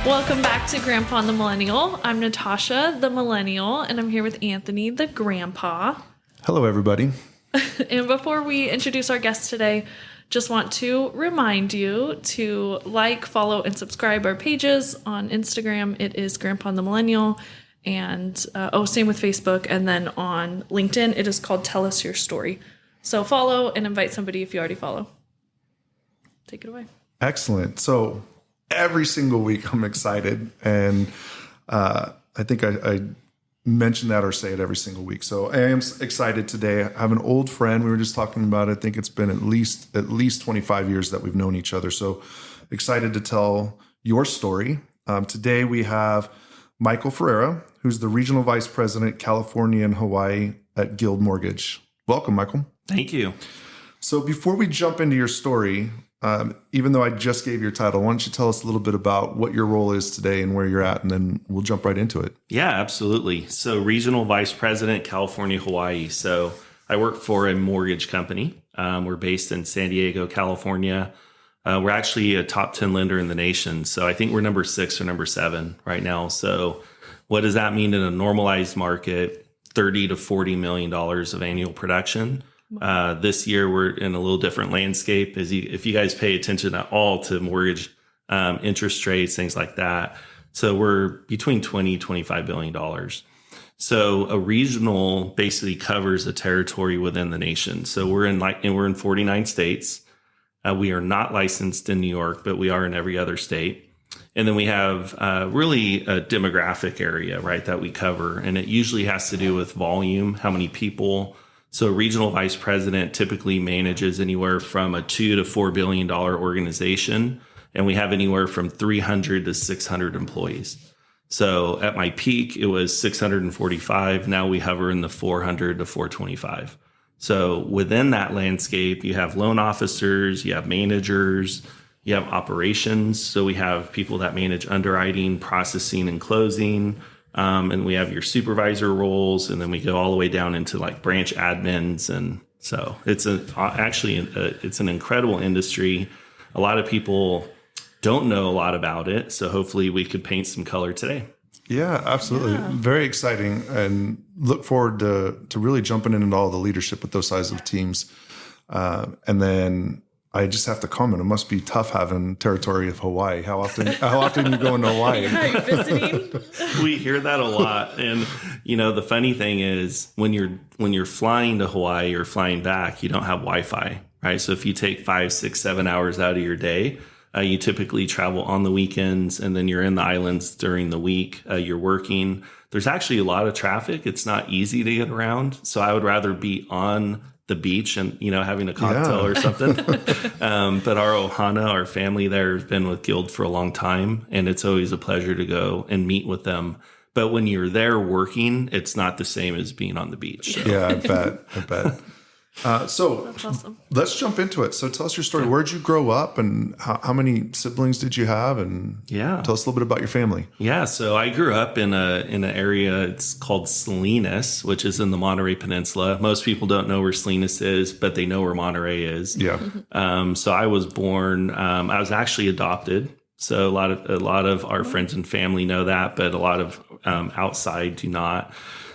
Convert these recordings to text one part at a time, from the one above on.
Welcome back to Grandpa the Millennial. I'm Natasha, the Millennial, and I'm here with Anthony, the Grandpa. Hello, everybody. And before we introduce our guest today, just want to remind you to like, follow, and subscribe our pages on Instagram. It is Grandpa the Millennial, and same with Facebook. And then on LinkedIn, it is called Tell Us Your Story. So follow and invite somebody if you already follow. Take it away. Excellent. So every single week I'm excited, and I think I mention that or say it every single week. So I am excited today. I have an old friend. We were just talking about it. I think it's been at least 25 years that we've known each other. So excited to tell your story. Today we have Michael Ferreira, who's the Regional Vice President, California and Hawaii at Guild Mortgage. Welcome, Michael. Thank you. So before we jump into your story, even though I just gave your title, why don't you tell us a little bit about what your role is today and where you're at, and then we'll jump right into it. Yeah, absolutely. So Regional Vice President, California, Hawaii. So I work for a mortgage company. We're based in San Diego, California. We're actually a top 10 lender in the nation. So I think we're number 6 or number 7 right now. So what does that mean in a normalized market? $30 to $40 million of annual production. This year, we're in a little different landscape. If you guys pay attention at all to mortgage interest rates, things like that. So we're between $20, $25 billion. So a regional basically covers a territory within the nation. So we're in 49 states. We are not licensed in New York, but we are in every other state. And then we have really a demographic area, right, that we cover. And it usually has to do with volume, how many people. So a regional vice president typically manages anywhere from a $2 to $4 billion organization. And we have anywhere from 300 to 600 employees. So at my peak, it was 645. Now we hover in the 400 to 425. So within that landscape, you have loan officers, you have managers, you have operations. So we have people that manage underwriting, processing, and closing. And we have your supervisor roles, and then we go all the way down into like branch admins. And so it's it's an incredible industry. A lot of people don't know a lot about it. So hopefully we could paint some color today. Yeah, absolutely. Yeah. Very exciting, and look forward to really jumping into all the leadership with those size of teams. And then I just have to comment, it must be tough having territory of Hawaii. How often you go into Hawaii? Yeah, you're visiting. We hear that a lot. And, the funny thing is when you're flying to Hawaii or flying back, you don't have Wi-Fi, right? So if you take 5, 6, 7 hours out of your day, you typically travel on the weekends, and then you're in the islands during the week. You're working. There's actually a lot of traffic. It's not easy to get around. So I would rather be on the beach and, having a cocktail or something. But our ohana, our family there, has been with Guild for a long time, and it's always a pleasure to go and meet with them. But when you're there working, it's not the same as being on the beach. So. Yeah, I bet. So that's awesome. Let's jump into it. So tell us your story. Where'd you grow up, and how many siblings did you have? And tell us a little bit about your family. Yeah. So I grew up in an area, it's called Salinas, which is in the Monterey Peninsula. Most people don't know where Salinas is, but they know where Monterey is. Yeah. So I was born, I was actually adopted. So a lot of our friends and family know that, but a lot of outside do not.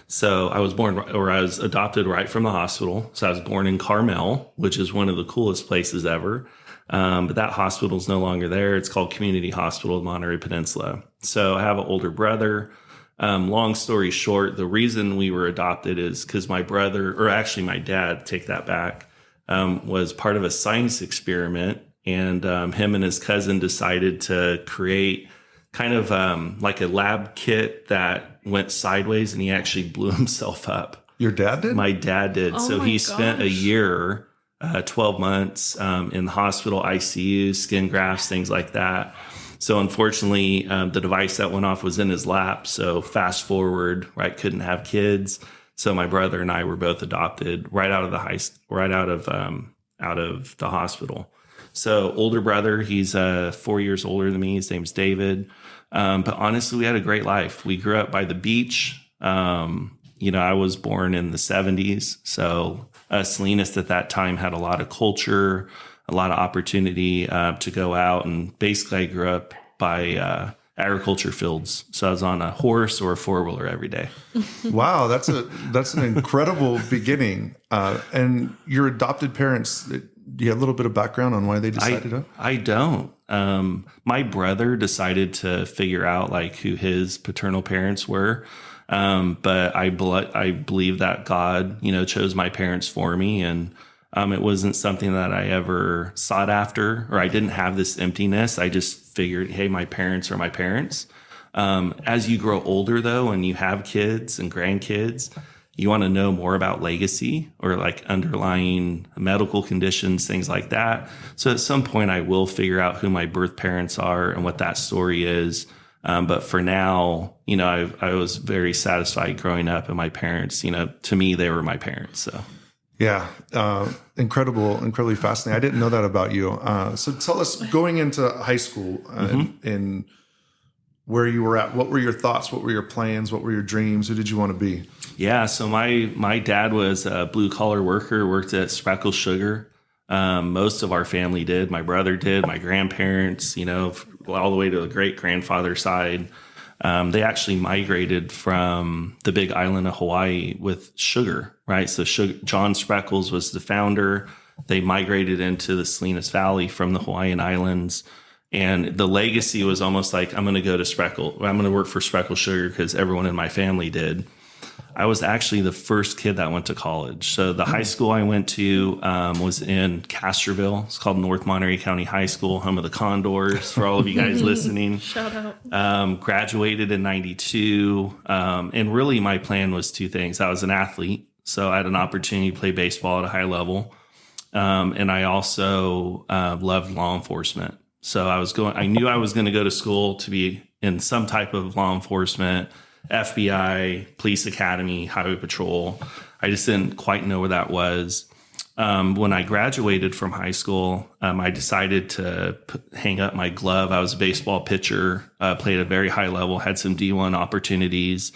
So I was adopted right from the hospital. So I was born in Carmel, which is one of the coolest places ever. But that hospital is no longer there. It's called Community Hospital in Monterey Peninsula. So I have an older brother. Long story short, the reason we were adopted is because my dad, take that back, was part of a science experiment. And him and his cousin decided to create kind of like a lab kit that went sideways, and he actually blew himself up. Your dad did? My dad did. Oh so he spent a year, 12 months in the hospital, ICU, skin grafts, things like that. So unfortunately, the device that went off was in his lap. So fast forward, right, couldn't have kids. So my brother and I were both adopted right out of the hospital. So older brother, he's 4 years older than me. His name's David. But honestly, we had a great life. We grew up by the beach. I was born in the 70s. So Salinas at that time had a lot of culture, a lot of opportunity to go out. And basically, I grew up by agriculture fields. So I was on a horse or a four-wheeler every day. Wow, that's an incredible beginning. And your adopted parents, do you have a little bit of background on why they decided to? I don't. My brother decided to figure out like who his paternal parents were. But I believe that God, chose my parents for me. And it wasn't something that I ever sought after, or I didn't have this emptiness. I just figured, hey, my parents are my parents. As you grow older, though, and you have kids and grandkids, you want to know more about legacy or like underlying medical conditions, things like that. So at some point, I will figure out who my birth parents are and what that story is. But for now, I was very satisfied growing up, and my parents, to me, they were my parents. So. Yeah. Incredibly fascinating. I didn't know that about you. So tell us, going into high school and where you were at, what were your thoughts? What were your plans? What were your dreams? Who did you want to be? Yeah. So my dad was a blue collar worker, worked at Spreckels Sugar. Most of our family did. My brother did, my grandparents, all the way to the great grandfather side. They actually migrated from the big island of Hawaii with sugar, right? So John Spreckels was the founder. They migrated into the Salinas Valley from the Hawaiian Islands. And the legacy was almost like, I'm going to go to I'm going to work for Spreckels Sugar because everyone in my family did. I was actually the first kid that went to college. So the high school I went to was in Castroville. It's called North Monterey County High School, home of the Condors, for all of you guys listening. Shout out. Graduated in 92. And really my plan was two things. I was an athlete, so I had an opportunity to play baseball at a high level. And I also loved law enforcement. So I knew I was going to go to school to be in some type of law enforcement, FBI, police academy, highway patrol. I just didn't quite know where that was. When I graduated from high school, I decided to hang up my glove. I was a baseball pitcher, played at a very high level, had some D1 opportunities,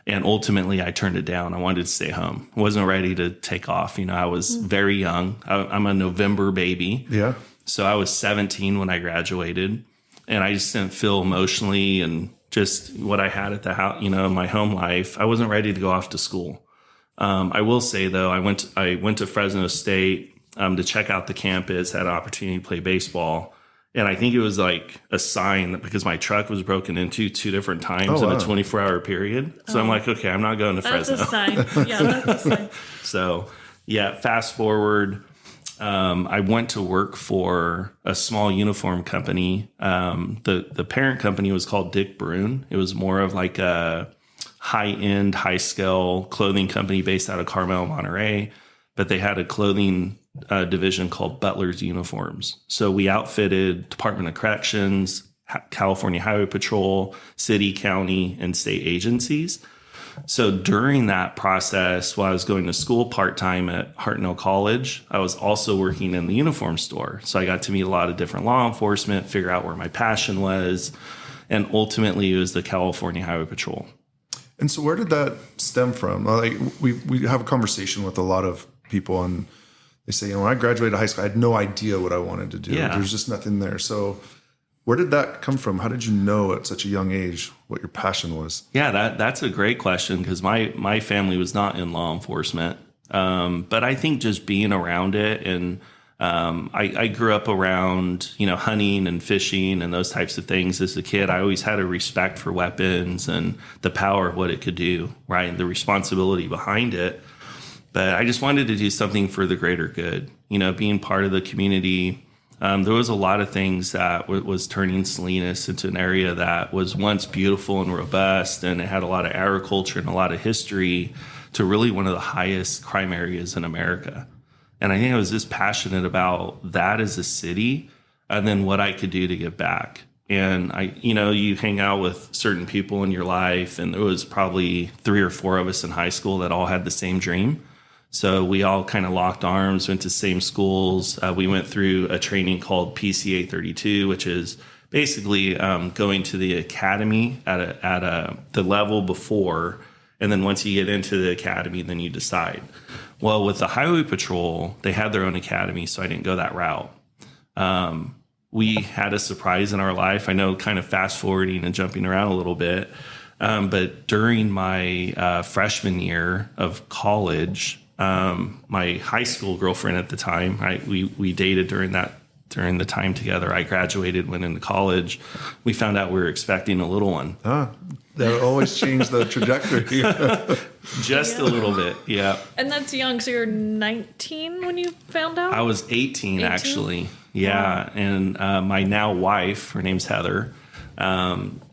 and ultimately I turned it down. I wanted to stay home. I wasn't ready to take off. I was very young. I'm a November baby. Yeah. So I was 17 when I graduated, and I just didn't feel emotionally and just what I had at the house, in my home life. I wasn't ready to go off to school. I will say though, I went to Fresno State to check out the campus, had an opportunity to play baseball. And I think it was like a sign that because my truck was broken into two different times in a 24-hour period. So I'm like, okay, I'm not going to Fresno. That's a sign. Yeah, that's a sign. So yeah, fast forward. I went to work for a small uniform company. The parent company was called Dick Brune. It was more of like a high-end, high-scale clothing company based out of Carmel, Monterey. But they had a clothing division called Butler's Uniforms. So we outfitted Department of Corrections, California Highway Patrol, city, county, and state agencies. So during that process, while I was going to school part-time at Hartnell College, I was also working in the uniform store. So I got to meet a lot of different law enforcement, figure out where my passion was, and ultimately it was the California Highway Patrol. And so where did that stem from? Like we have a conversation with a lot of people, and they say, when I graduated high school, I had no idea what I wanted to do. Yeah. There's just nothing there. So where did that come from? How did you know at such a young age what your passion was? Yeah, that's a great question because my family was not in law enforcement. But I think just being around it, and I grew up around, hunting and fishing and those types of things as a kid. I always had a respect for weapons and the power of what it could do, right? And the responsibility behind it. But I just wanted to do something for the greater good, being part of the community. There was a lot of things that was turning Salinas into an area that was once beautiful and robust, and it had a lot of agriculture and a lot of history, to really one of the highest crime areas in America. And I think I was just passionate about that as a city, and then what I could do to give back. And you hang out with certain people in your life, and there was probably 3 or 4 of us in high school that all had the same dream. So we all kind of locked arms, went to the same schools. We went through a training called PCA 32, which is basically going to the academy at the level before. And then once you get into the academy, then you decide. Well, with the Highway Patrol, they had their own academy, so I didn't go that route. we had a surprise in our life. I know, kind of fast forwarding and jumping around a little bit. But during my freshman year of college, my high school girlfriend at the time, we dated during the time together. I graduated, went into college. We found out we were expecting a little one. That always changed the trajectory. Just a little bit, yeah. And that's young. So you're 19 when you found out? I was 18? Actually. Yeah. Wow. And my now wife, her name's Heather,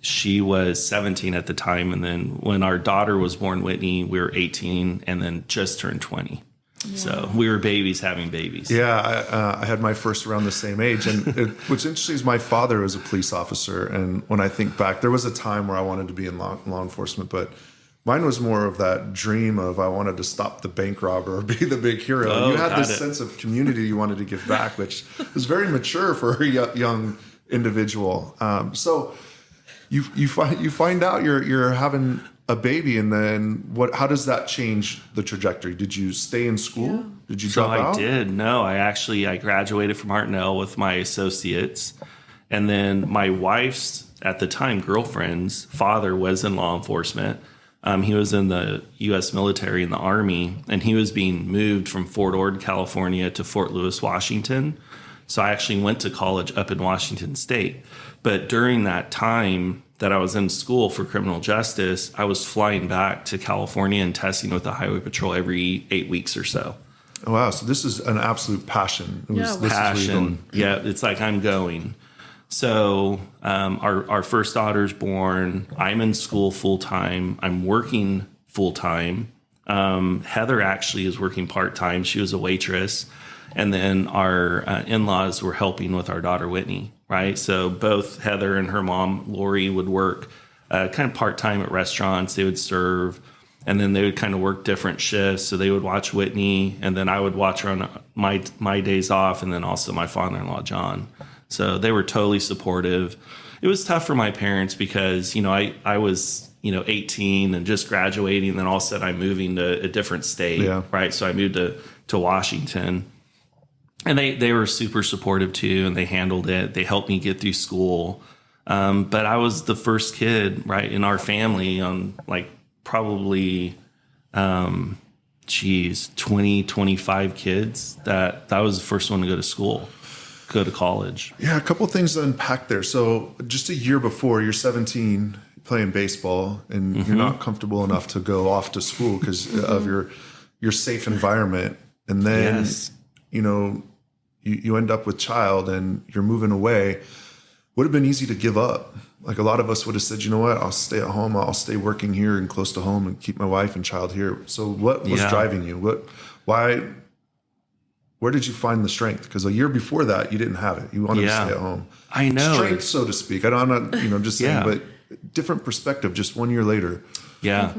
she was 17 at the time. And then when our daughter was born, Whitney, we were 18 and then just turned 20. Yeah. So we were babies having babies. Yeah, I had my first around the same age. And what's interesting is my father was a police officer. And when I think back, there was a time where I wanted to be in law enforcement, but mine was more of that dream of I wanted to stop the bank robber or be the big hero. Oh, you had this sense of community you wanted to give back, which was very mature for a young individual. So you find out you're having a baby, and then how does that change the trajectory? Did you stay in school? Yeah. Did you drop out? I did. No, I graduated from Hartnell with my associates, and then my wife's at the time girlfriend's father was in law enforcement. He was in the U.S. military in the Army, and he was being moved from Fort Ord, California to Fort Lewis, Washington. So I actually went to college up in Washington State. But during that time that I was in school for criminal justice, I was flying back to California and testing with the Highway Patrol every 8 weeks or so. Oh, wow. So this is an absolute passion. Passion. Yeah, it's like I'm going. So our first daughter's born. I'm in school full time. I'm working full time. Heather actually is working part time. She was a waitress. And then our in-laws were helping with our daughter, Whitney, right? So both Heather and her mom, Lori, would work kind of part-time at restaurants. They would serve, and then they would kind of work different shifts. So they would watch Whitney, and then I would watch her on my days off, and then also my father-in-law, John. So they were totally supportive. It was tough for my parents because, I was, 18 and just graduating, and then all of a sudden I'm moving to a different state, right? So I moved to Washington. And they were super supportive too, and they handled it. They helped me get through school. But I was the first kid, right, in our family on probably, 20, 25 kids that was the first one to go to school, go to college. Yeah, a couple of things to unpack there. So just a year before, you're 17, playing baseball, and you're not comfortable enough to go off to school because of your safe environment. And then, you end up with child and you're moving away. Would have been easy to give up. Like a lot of us would have said, you know what, I'll stay at home. I'll stay working here and close to home and keep my wife and child here. So what was driving you? Where did you find the strength? Because a year before that, you didn't have it. You wanted to stay at home. I know. Strength, so to speak. I'm not, just saying, but different perspective just 1 year later. Yeah.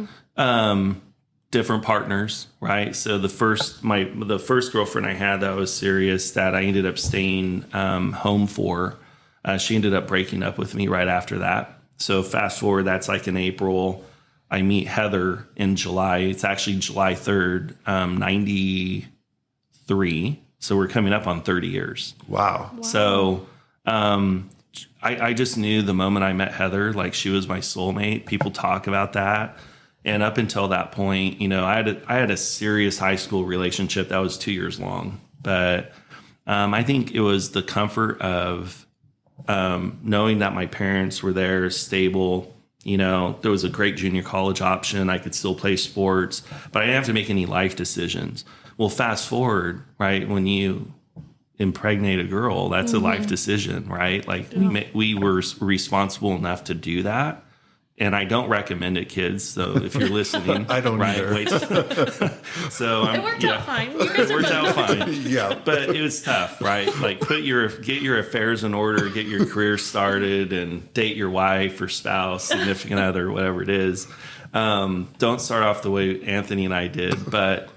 Different partners, right? So the first girlfriend I had that was serious that I ended up staying home for, she ended up breaking up with me right after that. So fast forward, that's like in April. I meet Heather in July. It's actually July 3rd, 93. So we're coming up on 30 years. Wow. So I just knew the moment I met Heather, she was my soulmate. People talk about that. And up until that point, I had a serious high school relationship that was 2 years long. But I think it was the comfort of knowing that my parents were there, stable. There was a great junior college option. I could still play sports, but I didn't have to make any life decisions. Well, fast forward, right, when you impregnate a girl, that's a life decision, right? We were responsible enough to do that. And I don't recommend it, kids. So if you're listening, I don't either. Wait. So it worked out fine. You guys it worked out fine. Yeah, but it was tough, right? Get your affairs in order, get your career started, and date your wife or spouse, significant other, whatever it is. Don't start off the way Anthony and I did, but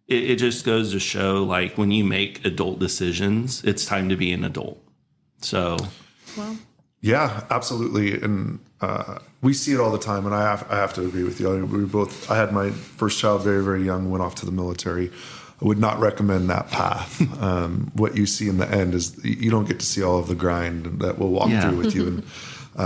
it just goes to show, when you make adult decisions, it's time to be an adult. So, well. Yeah, absolutely. And we see it all the time. And I have to agree with you. I had my first child very, very young, went off to the military. would not recommend that path. What you see in the end is you don't get to see all of the grind that we'll walk through with you. And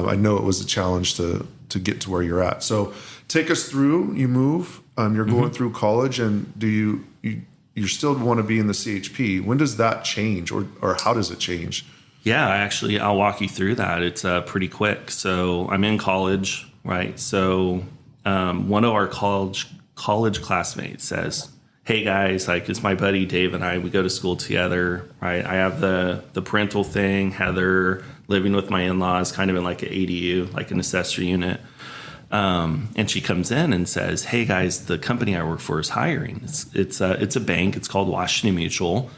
I know it was a challenge to get to where you're at. So take us through. You move. You're going through college, and do you still want to be in the CHP? When does that change, or how does it change? Yeah, I'll walk you through that. It's pretty quick. So I'm in college, right? So one of our college classmates says, "Hey guys, like it's my buddy Dave and I. We go to school together, right? I have the parental thing. Heather living with my in-laws, kind of in like an ADU, like an accessory unit." And she comes in and says, "Hey guys, the company I work for is hiring. It's a bank. It's called Washington Mutual,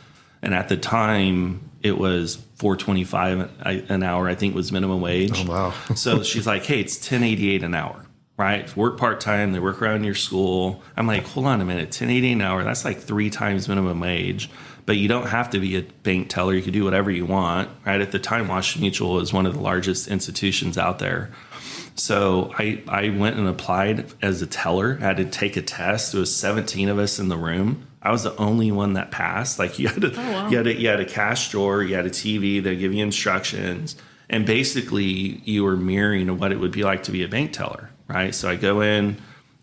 and at the time it was $4.25 an hour. I think was minimum wage. Oh wow! So she's like, "Hey, it's $10.88 an hour." Right? Work part-time. They work around your school. I'm like, hold on a minute. $10.88 an hour. That's like 3 times minimum wage. But you don't have to be a bank teller. You can do whatever you want. Right? At the time, Washington Mutual was one of the largest institutions out there. So I went and applied as a teller. I had to take a test. There was 17 of us in the room. I was the only one that passed. Like you had a cash drawer, you had a TV, they give you instructions. And basically you were mirroring what it would be like to be a bank teller. Right. So I go in,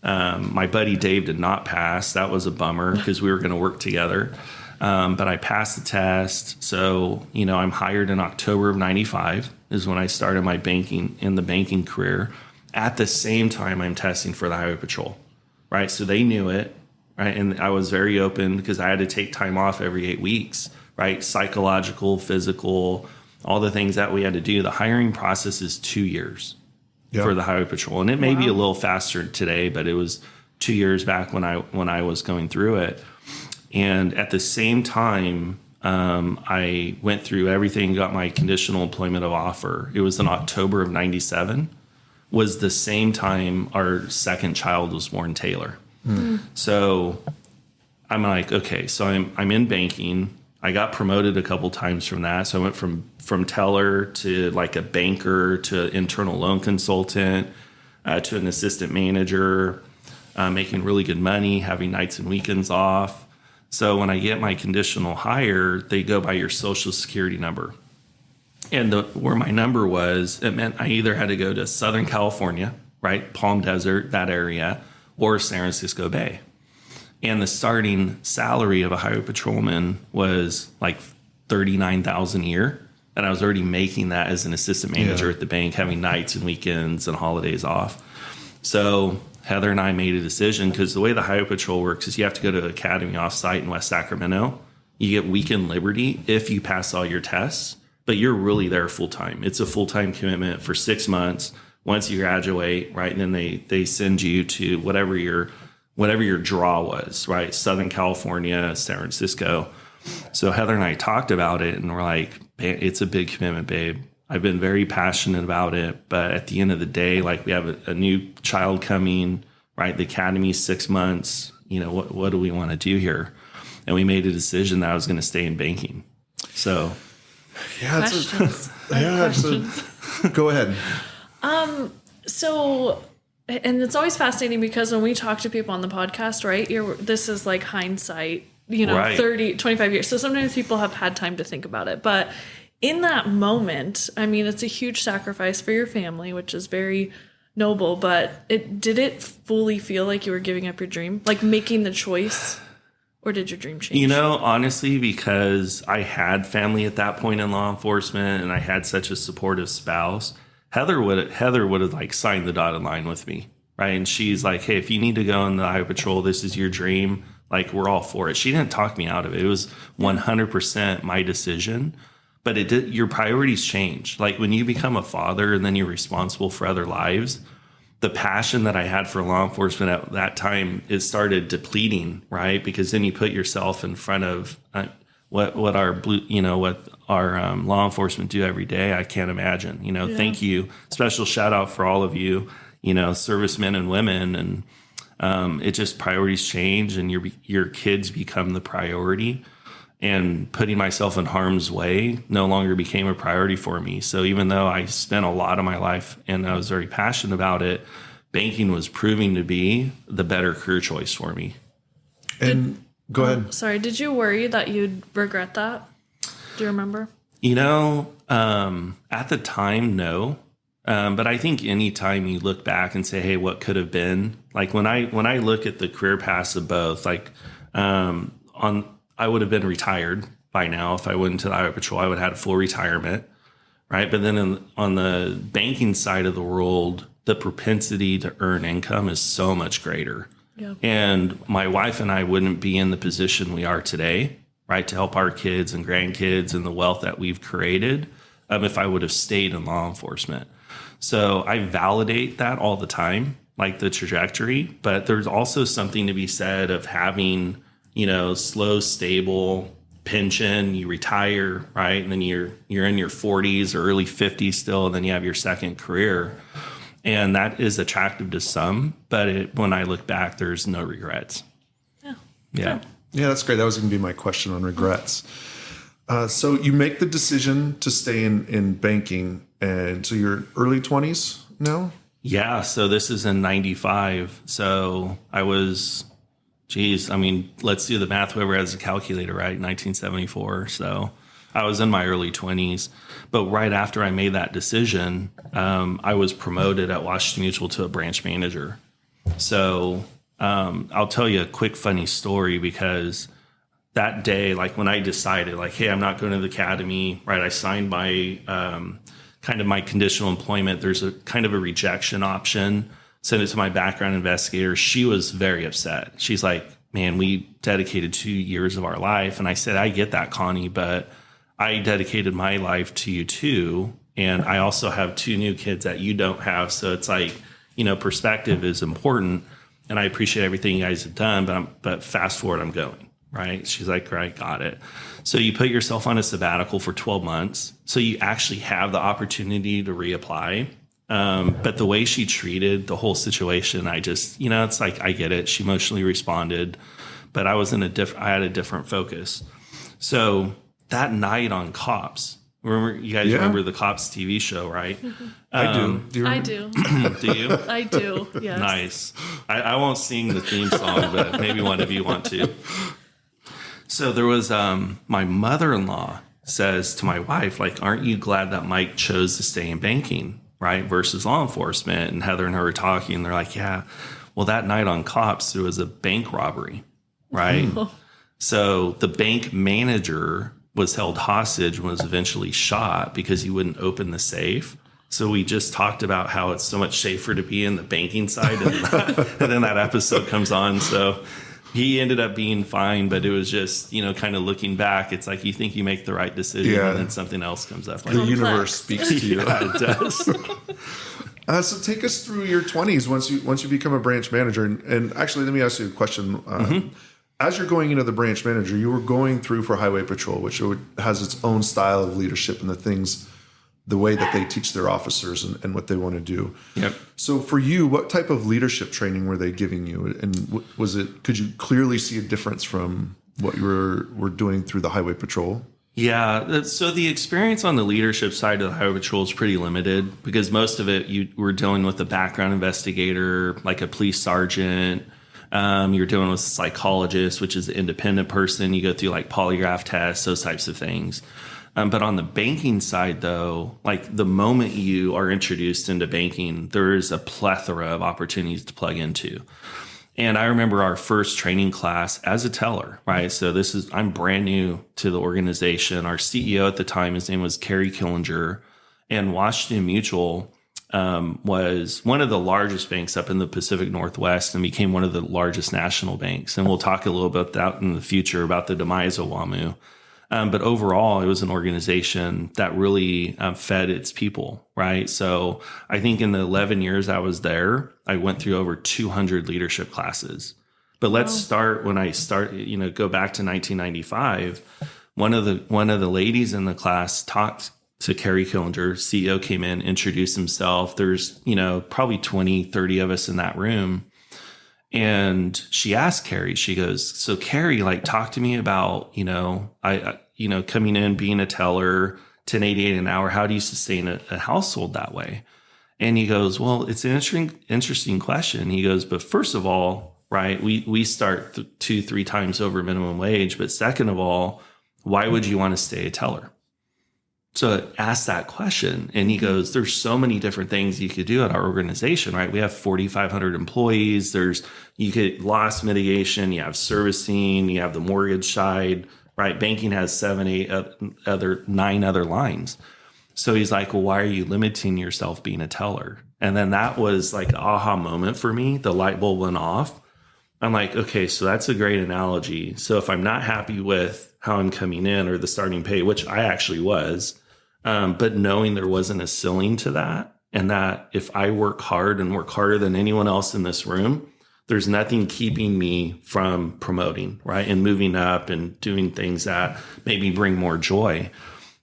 my buddy Dave did not pass. That was a bummer because we were going to work together. But I passed the test. So, I'm hired in October of 95 is when I started my banking career. At the same time, I'm testing for the Highway Patrol. Right. So they knew it. Right. And I was very open because I had to take time off every 8 weeks. Right. Psychological, physical, all the things that we had to do. The hiring process is 2 years. For the Highway Patrol. And it may be a little faster today, but it was 2 years back when I was going through it. And at the same time, I went through everything, got my conditional employment of offer. It was in October of 97, was the same time our second child was born, Taylor. So I'm like, okay, so I'm in banking. I got promoted a couple times from that. So I went from teller to like a banker to internal loan consultant to an assistant manager, making really good money, having nights and weekends off. So when I get my conditional hire, they go by your social security number. And where my number was, it meant I either had to go to Southern California, right, Palm Desert, that area, or San Francisco Bay. And the starting salary of a highway patrolman was like $39,000 a year. And I was already making that as an assistant manager at the bank, having nights and weekends and holidays off. So Heather and I made a decision because the way the highway patrol works is you have to go to the academy offsite in West Sacramento. You get weekend liberty if you pass all your tests, but you're really there full time. It's a full time commitment for 6 months. Once you graduate, right, and then they send you to whatever your draw was, right? Southern California, San Francisco. So Heather and I talked about it and we're like, it's a big commitment, babe. I've been very passionate about it. But at the end of the day, like we have a new child coming, right? The academy's 6 months. What do we want to do here? And we made a decision that I was going to stay in banking. So Questions. Go ahead. So, and it's always fascinating because when we talk to people on the podcast, right, this is like hindsight, Right. 30, 25 years. So sometimes people have had time to think about it. But in that moment, I mean, it's a huge sacrifice for your family, which is very noble. But did it fully feel like you were giving up your dream, like making the choice? Or did your dream change? Honestly, because I had family at that point in law enforcement and I had such a supportive spouse, Heather would have like signed the dotted line with me, right? And she's like, hey, if you need to go in the highway patrol, this is your dream. Like, we're all for it. She didn't talk me out of it. It was 100% my decision. But your priorities change. Like when you become a father and then you're responsible for other lives, the passion that I had for law enforcement at that time, it started depleting, right? Because then you put yourself in front of what our law enforcement do every day. I can't imagine. Thank you. Special shout out for all of you, servicemen and women, and it just priorities change, and your kids become the priority. And putting myself in harm's way no longer became a priority for me. So even though I spent a lot of my life and I was very passionate about it, banking was proving to be the better career choice for me. And Go ahead. Sorry, did you worry that you'd regret that? Do you remember? At the time, no. But I think anytime you look back and say, hey, what could have been? Like when I look at the career paths of both, I would have been retired by now. If I went into the Highway Patrol, I would have had a full retirement, right? But then on the banking side of the world, the propensity to earn income is so much greater. Yeah. And my wife and I wouldn't be in the position we are today, right, to help our kids and grandkids and the wealth that we've created if I would have stayed in law enforcement. So I validate that all the time, like the trajectory. But there's also something to be said of having, slow, stable pension. You retire, right, and then you're in your 40s or early 50s still, and then you have your second career. And that is attractive to some, but when I look back, there's no regrets. Yeah. Yeah, that's great. That was going to be my question on regrets. So you make the decision to stay in banking, and so you're early 20s now? Yeah, so this is in 95. So I was, let's do the math, whoever has a calculator, right? 1974. So I was in my early 20s. But right after I made that decision, I was promoted at Washington Mutual to a branch manager. So I'll tell you a quick funny story, because that day, like when I decided, like, hey, I'm not going to the academy, right? I signed my kind of my conditional employment. There's a kind of a rejection option. Sent it to my background investigator. She was very upset. She's like, man, we dedicated 2 years of our life. And I said, I get that, Connie, but I dedicated my life to you too. And I also have 2 new kids that you don't have. So it's like, perspective is important. And I appreciate everything you guys have done, but fast forward, I'm going, right? She's like, right, got it. So you put yourself on a sabbatical for 12 months. So you actually have the opportunity to reapply. But the way she treated the whole situation, I just, it's like, I get it. She emotionally responded, but I was I had a different focus. So that night on Cops, you guys remember the Cops TV show, right? Mm-hmm. I do. Do you I remember? do. Do you? I do, yes. Nice. I won't sing the theme song, but maybe one of you want to. So there was my mother-in-law says to my wife, like, aren't you glad that Mike chose to stay in banking, right, versus law enforcement? And Heather and her were talking, and they're like, yeah, well, that night on Cops, there was a bank robbery, right? So the bank manager was held hostage and was eventually shot because he wouldn't open the safe. So we just talked about how it's so much safer to be in the banking side. And then that episode comes on. So he ended up being fine, but it was just, kind of looking back, it's like you think you make the right decision and then something else comes up. The universe speaks to you. Yeah, it does. So take us through your 20s once you become a branch manager. And actually, let me ask you a question. As you're going into the branch manager, you were going through for Highway Patrol, which has its own style of leadership and the way that they teach their officers and what they want to do. Yep. So for you, what type of leadership training were they giving you? And could you clearly see a difference from what you were doing through the Highway Patrol? Yeah. So the experience on the leadership side of the Highway Patrol is pretty limited, because most of it you were dealing with a background investigator, like a police sergeant. You're dealing with a psychologist, which is an independent person. You go through like polygraph tests, those types of things. But on the banking side, though, like the moment you are introduced into banking, there is a plethora of opportunities to plug into. And I remember our first training class as a teller, right? So I'm brand new to the organization. Our CEO at the time, his name was Kerry Killinger, and Washington Mutual was one of the largest banks up in the Pacific Northwest and became one of the largest national banks. And we'll talk a little about that in the future, about the demise of WAMU. But overall, it was an organization that really fed its people, right? So I think in the 11 years I was there, I went through over 200 leadership classes. But let's start when I go back to 1995. One of the ladies in the class talked to Kerry Killinger. CEO came in, introduced himself. There's, probably 20, 30 of us in that room. And she asked Kerry, she goes, so Kerry, like, talk to me about, coming in, being a teller, 1088 an hour. How do you sustain a household that way? And he goes, well, it's an interesting question. He goes, but first of all, right? We start 2-3 times over minimum wage. But second of all, why would you want to stay a teller? So ask that question. And he goes, there's so many different things you could do at our organization, right? We have 4,500 employees. You get loss mitigation, you have servicing, you have the mortgage side, right? Banking has 9 other lines. So he's like, well, why are you limiting yourself being a teller? And then that was like an aha moment for me. The light bulb went off. I'm like, okay, so that's a great analogy. So if I'm not happy with how I'm coming in or the starting pay, which I actually was, but knowing there wasn't a ceiling to that, and that if I work hard and work harder than anyone else in this room, there's nothing keeping me from promoting, right? And moving up and doing things that maybe bring more joy.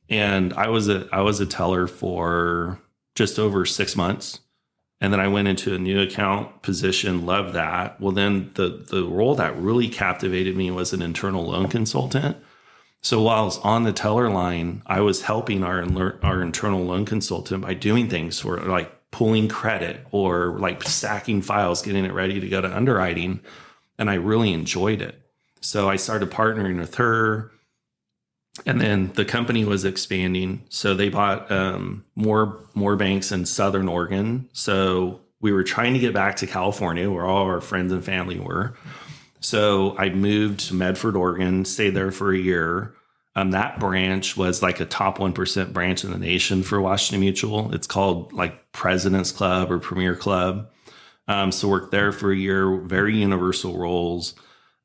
And I was a teller for just over 6 months. And then I went into a new account position, loved that. Well, then the role that really captivated me was an internal loan consultant. So while I was on the teller line, I was helping our internal loan consultant by doing things for like pulling credit or like stacking files, getting it ready to go to underwriting. And I really enjoyed it. So I started partnering with her. And then the company was expanding. So they bought more banks in Southern Oregon. So we were trying to get back to California where all our friends and family were. So I moved to Medford, Oregon, stayed there for a year. That branch was like a top 1% branch in the nation for Washington Mutual. It's called like President's Club or Premier Club. So worked there for a year, very universal roles.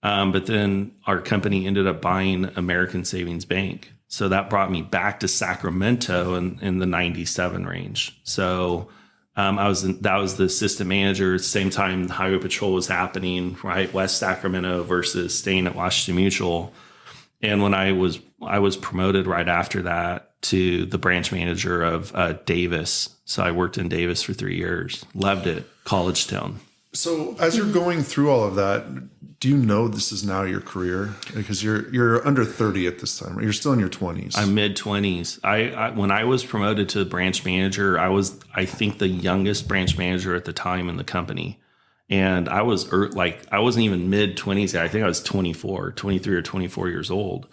But then our company ended up buying American Savings Bank. So that brought me back to Sacramento in the 97 range. So that was the assistant manager at the same time the highway patrol was happening, right? West Sacramento versus staying at Washington Mutual. And when I was promoted right after that to the branch manager of Davis. So I worked in Davis for 3 years. Loved it. College town. So as you're going through all of that, do you know this is now your career? Because you're under 30 at this time, right? You're still in your 20s. I'm mid-20s. I when I was promoted to branch manager, I was, I think, the youngest branch manager at the time in the company. And I was I wasn't even mid-20s. I think I was 23 or 24 years old.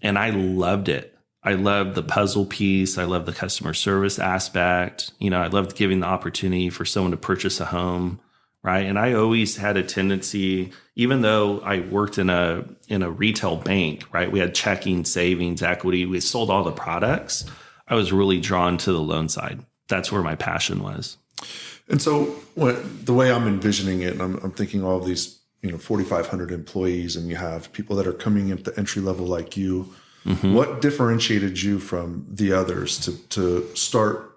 And I loved it. I loved the puzzle piece. I loved the customer service aspect. I loved giving the opportunity for someone to purchase a home. Right. And I always had a tendency, even though I worked in a retail bank, right? We had checking, savings, equity. We sold all the products. I was really drawn to the loan side. That's where my passion was. And so the way I'm envisioning it, and I'm thinking all of these, 4,500 employees, and you have people that are coming in at the entry level like you. Mm-hmm. What differentiated you from the others to start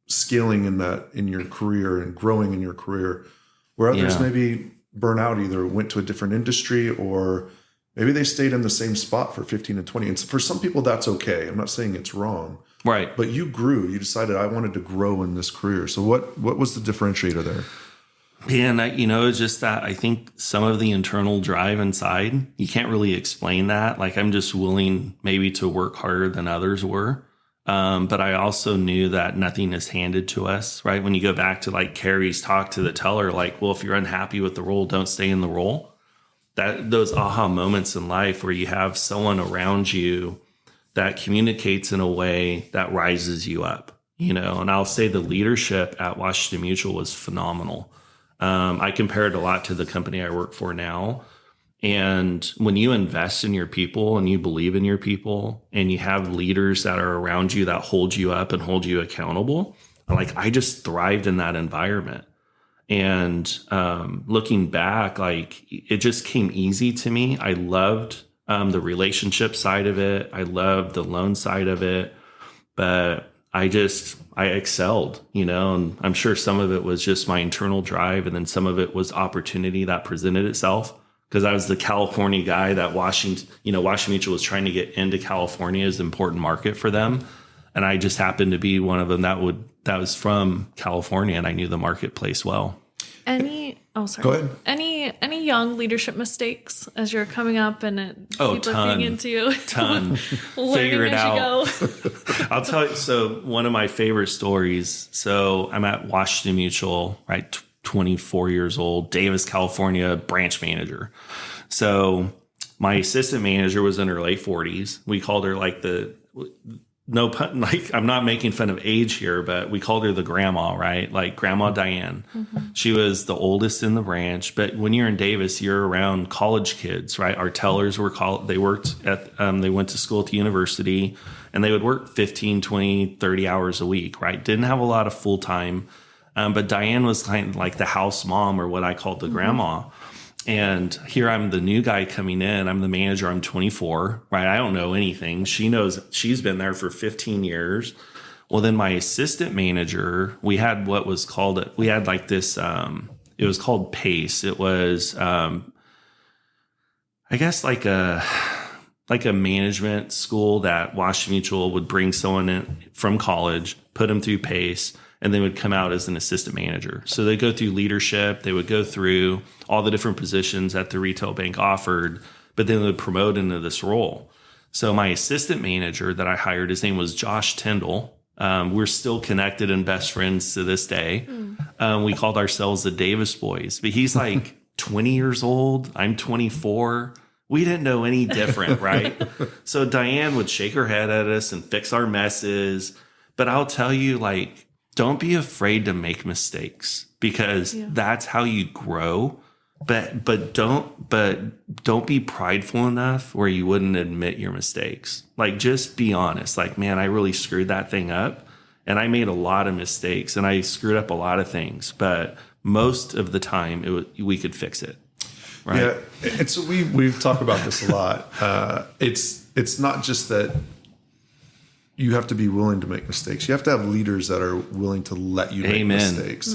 scaling in your career and growing in your career? Where others maybe burn out, either went to a different industry or maybe they stayed in the same spot for 15 and 20. And for some people, that's okay. I'm not saying it's wrong. Right. But you grew. You decided I wanted to grow in this career. So what was the differentiator there? And it's just that I think some of the internal drive inside, you can't really explain that. Like I'm just willing maybe to work harder than others were. But I also knew that nothing is handed to us, right? When you go back to like Carrie's talk to the teller, like, well, if you're unhappy with the role, don't stay in the role. Those aha moments in life where you have someone around you that communicates in a way that rises you up, and I'll say the leadership at Washington Mutual was phenomenal. I compare it a lot to the company I work for now. And when you invest in your people and you believe in your people and you have leaders that are around you that hold you up and hold you accountable, like I just thrived in that environment. And looking back, like it just came easy to me. I loved the relationship side of it. I loved the loan side of it, but I excelled, and I'm sure some of it was just my internal drive. And then some of it was opportunity that presented itself. Because I was the California guy that Washington Mutual was trying to get into California as an important market for them. And I just happened to be one of them that was from California, and I knew the marketplace well. Go ahead. Any young leadership mistakes as you're coming up and people are being into you? Ton. Figure it out. I'll tell you. So one of my favorite stories. So I'm at Washington Mutual, right? 24 years old, Davis, California, branch manager. So my assistant manager was in her late 40s. We called her like no pun, like I'm not making fun of age here, but we called her the grandma, right? Like Grandma Diane. She was the oldest in the branch. But when you're in Davis, you're around college kids, right? Our tellers they worked at, they went to school at the university, and they would work 15, 20, 30 hours a week, right? Didn't have a lot of full time. But Diane was kind of like the house mom, or what I called the grandma. And here I'm the new guy coming in. I'm the manager. I'm 24, right? I don't know anything. She knows, she's been there for 15 years. Well, then my assistant manager, we had what was called, we had like this, it was called PACE. It was, I guess like a management school that Washington Mutual would bring someone in from college, put them through PACE, and they would come out as an assistant manager. So they go through leadership. They would go through all the different positions that the retail bank offered, but then they would promote into this role. So my assistant manager that I hired, his name was Josh Tyndall. We're still connected and best friends to this day. We called ourselves the Davis Boys, but he's like 20 years old. I'm 24. We didn't know any different, right? So Diane would shake her head at us and fix our messes. But I'll tell you, like, don't be afraid to make mistakes, because that's how you grow. But don't be prideful enough where you wouldn't admit your mistakes. Like, just be honest. Like, man, I really screwed that thing up, and I made a lot of mistakes, and I screwed up a lot of things. But most of the time, we could fix it. Right? Yeah, and so we've talked about this a lot. It's not just that you have to be willing to make mistakes. You have to have leaders that are willing to let you make mistakes.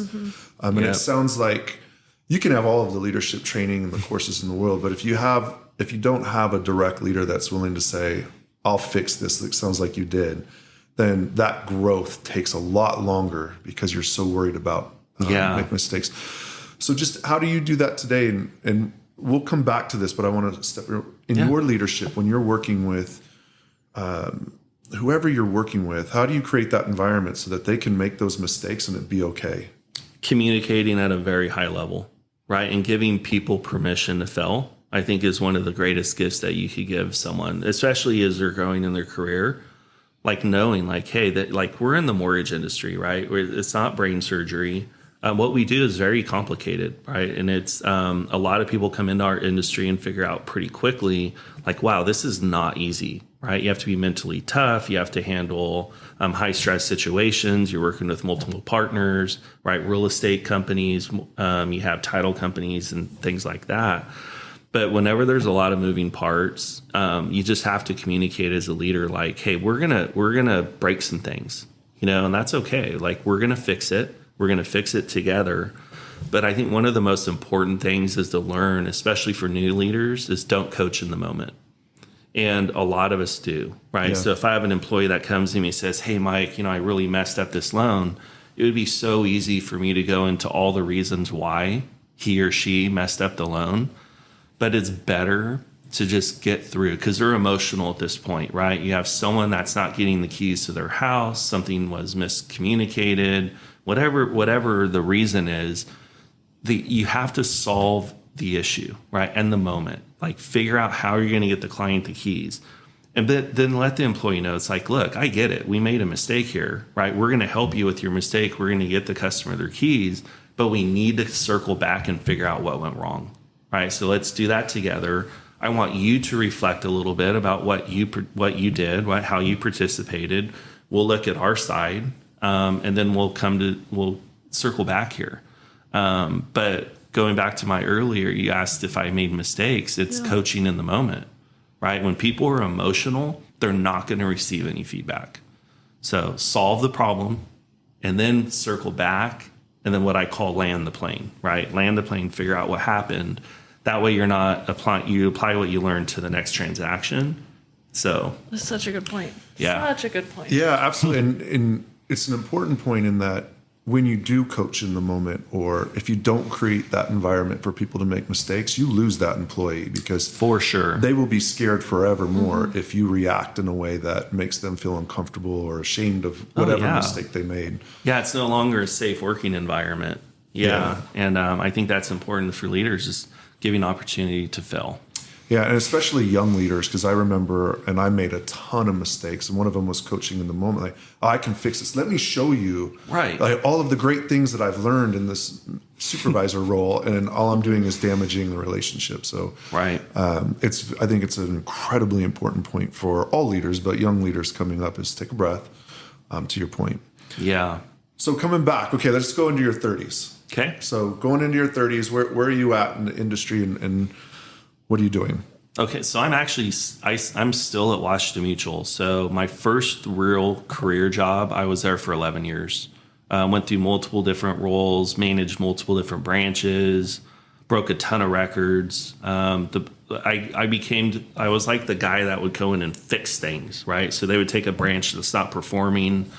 And it sounds like you can have all of the leadership training and the courses in the world, but if you don't have a direct leader that's willing to say, I'll fix this, it sounds like you did, then that growth takes a lot longer because you're so worried about making mistakes. So just how do you do that today? And we'll come back to this, but I want to step in your leadership when you're working with whoever you're working with. How do you create that environment so that they can make those mistakes and it be okay? Communicating at a very high level, right? And giving people permission to fail, I think, is one of the greatest gifts that you could give someone, especially as they're growing in their career. Like knowing, like, hey, that like we're in the mortgage industry, right? It's not brain surgery. What we do is very complicated, right? And it's a lot of people come into our industry and figure out pretty quickly, like, wow, this is not easy, right? You have to be mentally tough. You have to handle high stress situations. You're working with multiple partners, right? Real estate companies, you have title companies and things like that. But whenever there's a lot of moving parts, you just have to communicate as a leader, like, hey, we're gonna break some things, and that's okay. Like, we're gonna fix it. We're going to fix it together. But I think one of the most important things is to learn, especially for new leaders, is don't coach in the moment. And a lot of us do, right? Yeah. So if I have an employee that comes to me and says, hey, Mike, I really messed up this loan, it would be so easy for me to go into all the reasons why he or she messed up the loan. But it's better to just get through, because they're emotional at this point, right? You have someone that's not getting the keys to their house, something was miscommunicated, whatever the reason is, you have to solve the issue, right? And the moment, like, figure out how you're going to get the client the keys, and then let the employee know, it's like, look, I get it. We made a mistake here, right? We're going to help you with your mistake. We're going to get the customer their keys, but we need to circle back and figure out what went wrong, right? So let's do that together. I want you to reflect a little bit about what you did, how you participated. We'll look at our side. And then we'll circle back here. But going back to my earlier, you asked if I made mistakes. It's coaching in the moment, right? When people are emotional, they're not going to receive any feedback. So solve the problem and then circle back. And then what I call land the plane, right? Land the plane, figure out what happened. That way you're not you apply what you learned to the next transaction. So that's such a good point. Yeah. Such a good point. Yeah, absolutely. And it's an important point in that when you do coach in the moment, or if you don't create that environment for people to make mistakes, you lose that employee, because for sure they will be scared forevermore if you react in a way that makes them feel uncomfortable or ashamed of whatever mistake they made. Yeah, it's no longer a safe working environment. Yeah. And I think that's important for leaders, is giving opportunity to fail. Yeah, and especially young leaders, because I remember, and I made a ton of mistakes, and one of them was coaching in the moment. Like, oh, I can fix this. Let me show you, Right, like, all of the great things that I've learned in this supervisor role, and all I'm doing is damaging the relationship. So, right. I think it's an incredibly important point for all leaders, but young leaders coming up is take a breath. To your point. Yeah. So coming back, okay, let's go into your 30s. Okay. So going into your 30s, where are you at in the industry, and what are you doing? Okay, so I'm still at Washington Mutual. So my first real career job, I was there for 11 years. Went through multiple different roles, managed multiple different branches, broke a ton of records. I was like the guy that would go in and fix things, right? So they would take a branch that's not performing.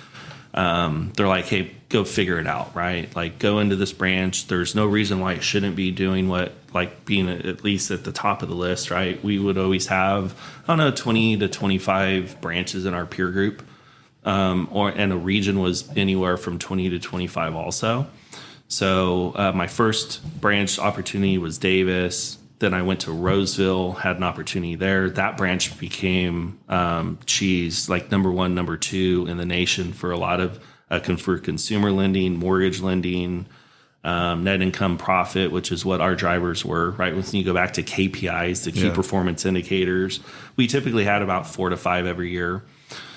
They're like, hey, go figure it out, right? Like, go into this branch. There's no reason why it shouldn't be doing what, like, being at least at the top of the list, right? We would always have, 20 to 25 branches in our peer group. And a region was anywhere from 20 to 25 also. So my first branch opportunity was Davis. Then I went to Roseville, had an opportunity there. That branch became cheese, like number one, number two in the nation for a lot of for consumer lending, mortgage lending, net income profit, which is what our drivers were, right? When you go back to KPIs, the key performance indicators, we typically had about 4 to 5 every year.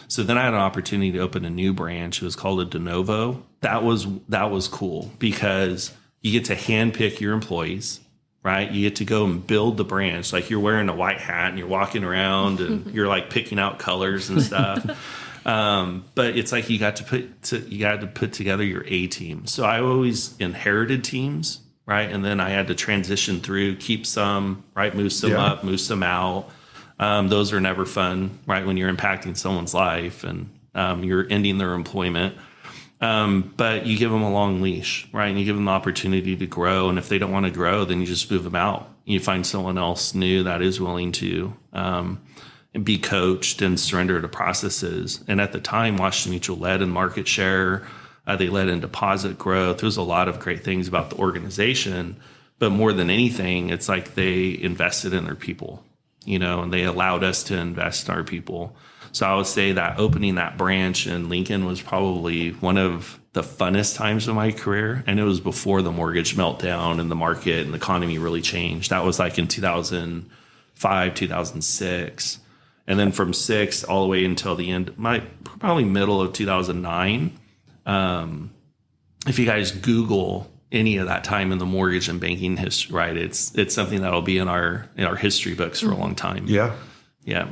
So then I had an opportunity to open a new branch. It was called a de novo. That was cool because you get to handpick your employees, right? You get to go and build the branch. Like, you're wearing a white hat and you're walking around and you're like picking out colors and stuff. But it's like you got to put together your A team. So I always inherited teams, right? And then I had to transition through, keep some, right? Move some up, move some out. Those are never fun, right? When you're impacting someone's life and you're ending their employment. But you give them a long leash, right? And you give them the opportunity to grow. And if they don't want to grow, then you just move them out. You find someone else new that is willing to be coached and surrender to processes. And at the time, Washington Mutual led in market share. They led in deposit growth. There's a lot of great things about the organization. But more than anything, it's like they invested in their people, and they allowed us to invest in our people. So I would say that opening that branch in Lincoln was probably one of the funnest times of my career. And it was before the mortgage meltdown and the market and the economy really changed. That was like in 2005, 2006. And then from 6 all the way until the end, probably middle of 2009. If you guys Google any of that time in the mortgage and banking history, right, it's something that'll be in our history books for a long time. Yeah. Yeah.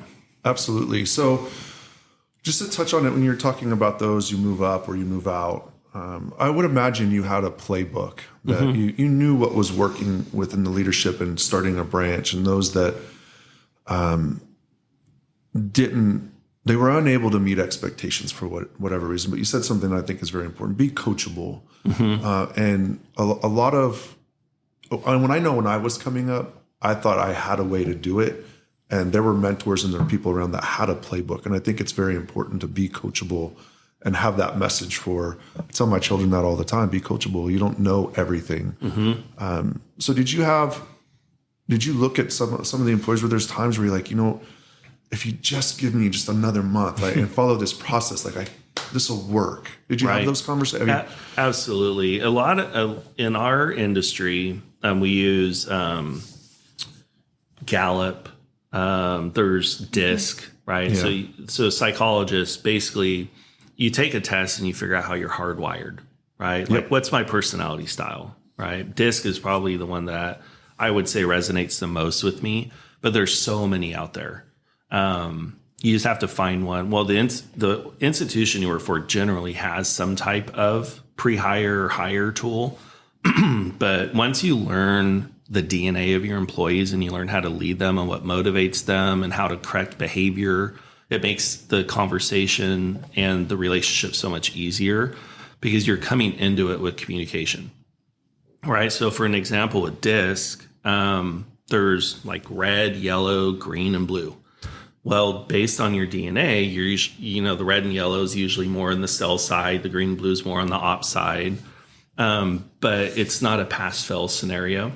Absolutely. So just to touch on it, when you're talking about those, you move up or you move out, I would imagine you had a playbook that you knew what was working within the leadership and starting a branch, and those that they were unable to meet expectations for whatever reason. But you said something I think is very important: be coachable. And a lot of when I was coming up, I thought I had a way to do it. And there were mentors and there were people around that had a playbook. And I think it's very important to be coachable and have that message I tell my children that all the time: be coachable. You don't know everything. So did you look at some of the employees where there's times where you're like, if you just give me just another month, like, and follow this process, like this will work. Did you have those conversations? Absolutely. A lot of in our industry, we use Gallup. There's DISC, right? Yeah. So psychologists, basically, you take a test and you figure out how you're hardwired, right? Like, what's my personality style, right? DISC is probably the one that I would say resonates the most with me, but there's so many out there. You just have to find one. Well, the institution you work for generally has some type of pre-hire or hire tool. But once you learn the DNA of your employees and you learn how to lead them and what motivates them and how to correct behavior, it makes the conversation and the relationship so much easier because you're coming into it with communication. Right. So for an example with DISC, there's like red, yellow, green, and blue. Well, based on your DNA, the red and yellow is usually more on the sell side. The green and blue is more on the ops side. but it's not a pass-fail scenario.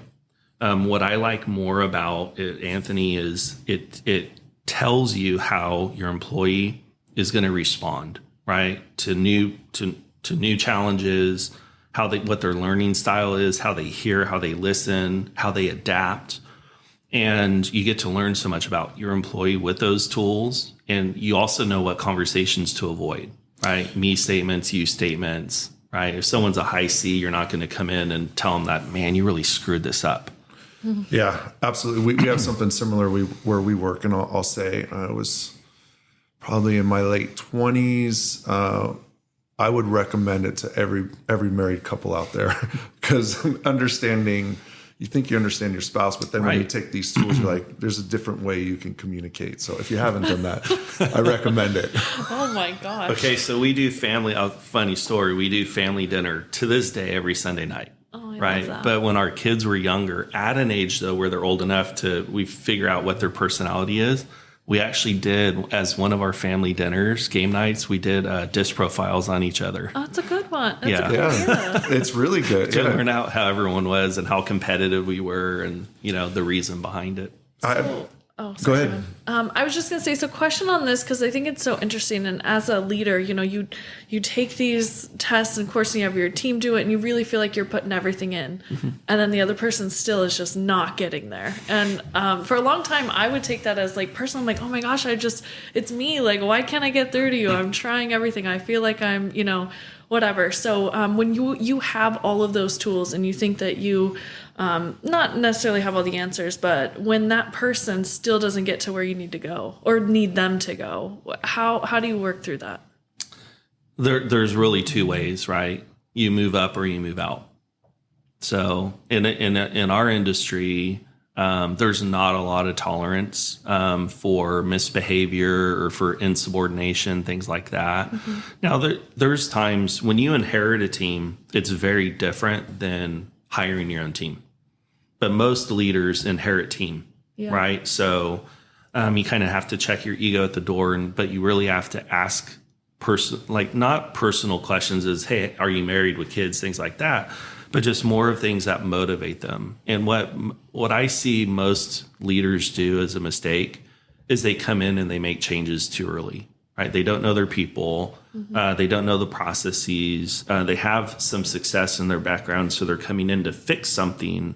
What I like more about it, Anthony, is it tells you how your employee is going to respond, right, to new challenges, what their learning style is, how they hear, how they listen, how they adapt. And you get to learn so much about your employee with those tools. And you also know what conversations to avoid, right? Me statements, you statements, right? If someone's a high C, you're not going to come in and tell them that, man, you really screwed this up. Yeah, absolutely. We have something similar where we work, and I'll say it was probably in my late 20s. I would recommend it to every married couple out there, because understanding, you think you understand your spouse, but then when you take these tools, you're like, there's a different way you can communicate. So if you haven't done that, I recommend it. Oh my gosh. Okay, so we do funny story, we do family dinner to this day every Sunday night. Oh, I right. love that. But when our kids were younger, at an age though where they're old enough we figure out what their personality is, we actually did, as one of our family dinners, game nights, we did disc profiles on each other. Oh, that's a good one. That's Yeah. a good idea. It's really good. To learn out how everyone was and how competitive we were, and the reason behind it. Go ahead. I was just going to say, so question on this, because I think it's so interesting. And as a leader, you take these tests and courses, and you have your team do it, and you really feel like you're putting everything in. Mm-hmm. And then the other person still is just not getting there. And for a long time, I would take that as like personal. I'm like, oh my gosh, it's me. Like, why can't I get through to you? I'm trying everything. I feel like I'm, whatever. So when you have all of those tools and you think that you not necessarily have all the answers, but when that person still doesn't get to where you need to go or need them to go, how do you work through that? There's really two ways, right? You move up or you move out. So in our industry, there's not a lot of tolerance for misbehavior or for insubordination, things like that. Mm-hmm. Now, there's times when you inherit a team, it's very different than hiring your own team. But most leaders inherit team, right? So you kind of have to check your ego at the door, but you really have to ask not personal questions as, hey, are you married with kids, things like that, but just more of things that motivate them. And what I see most leaders do as a mistake is they come in and they make changes too early, right? They don't know their people. Mm-hmm. They don't know the processes. They have some success in their background, so they're coming in to fix something.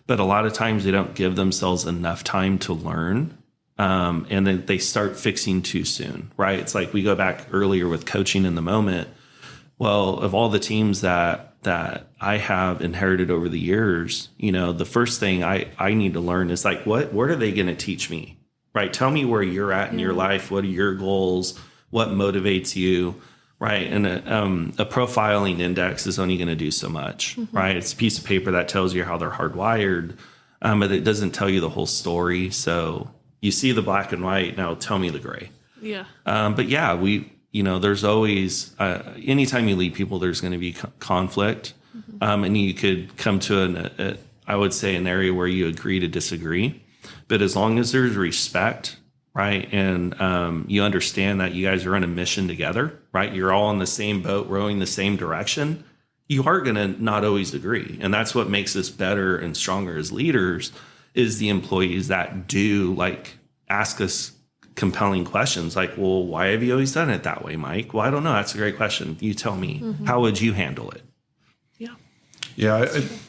But a lot of times they don't give themselves enough time to learn. And then they start fixing too soon, right? It's like we go back earlier with coaching in the moment. Well, of all the teams that I have inherited over the years, the first thing I need to learn is like, what are they going to teach me, right? Tell me where you're at in your life. What are your goals? What motivates you, right? And a profiling index is only going to do so much, right? It's a piece of paper that tells you how they're hardwired, but it doesn't tell you the whole story. So you see the black and white. Now tell me the gray. Yeah. But yeah, there's always, anytime you lead people, there's going to be conflict. Mm-hmm. And you could come to I would say an area where you agree to disagree. But as long as there's respect, right, and you understand that you guys are on a mission together, right, you're all in the same boat, rowing the same direction, you are going to not always agree. And that's what makes us better and stronger as leaders, is the employees that do ask us compelling questions like, well, why have you always done it that way, Mike? Well, I don't know. That's a great question. You tell me. Mm-hmm. How would you handle it? Yeah,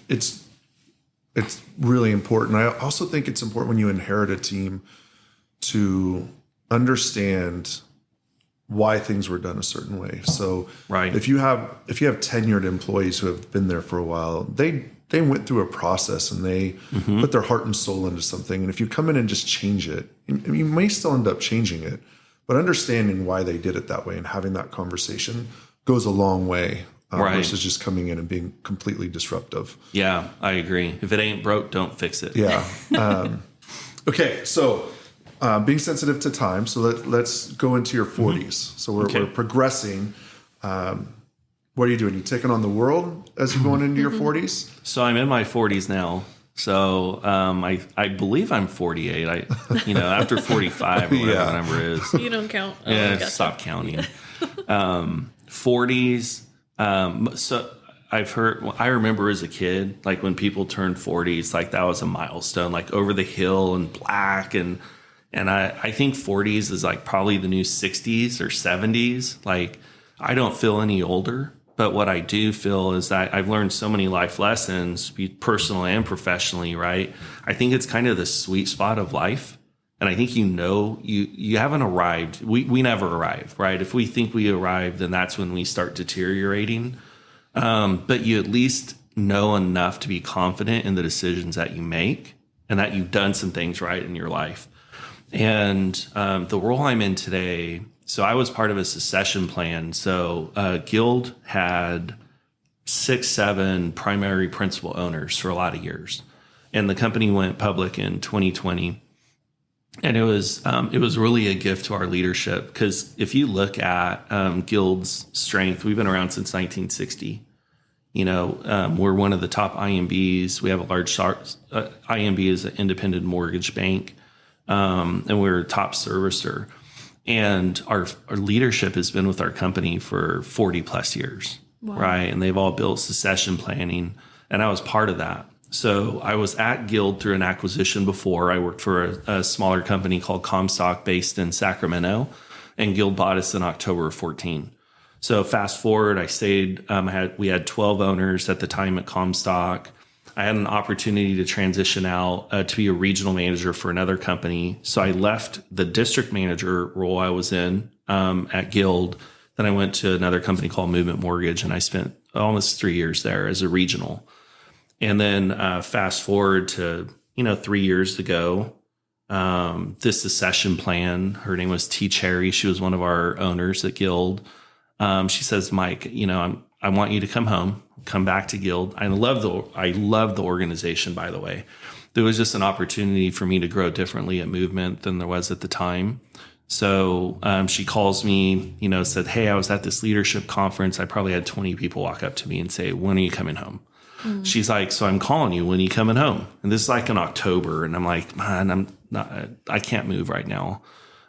it's really important. I also think it's important when you inherit a team to understand why things were done a certain way. So if you have tenured employees who have been there for a while, they went through a process and they put their heart and soul into something. And if you come in and just change it, you may still end up changing it, but understanding why they did it that way and having that conversation goes a long way versus just coming in and being completely disruptive. Yeah, I agree. If it ain't broke, don't fix it. Yeah. Okay. So being sensitive to time. So let's go into your 40s. Mm-hmm. So we're progressing. What are you doing? You taking on the world as you're going into your 40s? So I'm in my 40s now. So I believe I'm 48. After 45 or whatever the number is. You don't count. Stop counting. 40s. So I've heard, I remember as a kid, like when people turned 40, it's like that was a milestone, like over the hill and black. And I think 40s is like probably the new 60s or 70s. Like I don't feel any older, but what I do feel is that I've learned so many life lessons, be personal and professionally, right? I think it's kind of the sweet spot of life. And I think you haven't arrived. We never arrive, right? If we think we arrived, then that's when we start deteriorating. But you at least know enough to be confident in the decisions that you make and that you've done some things right in your life. And the role I'm in today, so I was part of a succession plan. So Guild had 6, 7 primary principal owners for a lot of years. And the company went public in 2020. And it was really a gift to our leadership because if you look at Guild's strength, we've been around since 1960. We're one of the top IMBs. We have a large IMB is an independent mortgage bank, and we're a top servicer. And our leadership has been with our company for 40 plus years, wow. Right? And they've all built succession planning, and I was part of that. So I was at Guild through an acquisition before. I worked for a smaller company called Comstock based in Sacramento, and Guild bought us in October of 14. So fast forward, I stayed. We had 12 owners at the time at Comstock. I had an opportunity to transition out to be a regional manager for another company. So I left the district manager role I was in at Guild. Then I went to another company called Movement Mortgage, and I spent almost 3 years there as a regional. And then fast forward to, 3 years ago, this succession plan, her name was T. Cherry. She was one of our owners at Guild. She says, Mike, I want you to come home, come back to Guild. I love the organization, by the way. There was just an opportunity for me to grow differently at Movement than there was at the time. So she calls me, said, hey, I was at this leadership conference. I probably had 20 people walk up to me and say, when are you coming home? She's like, so I'm calling you. When are you coming home? And this is like in October. And I'm like, man, I can't move right now.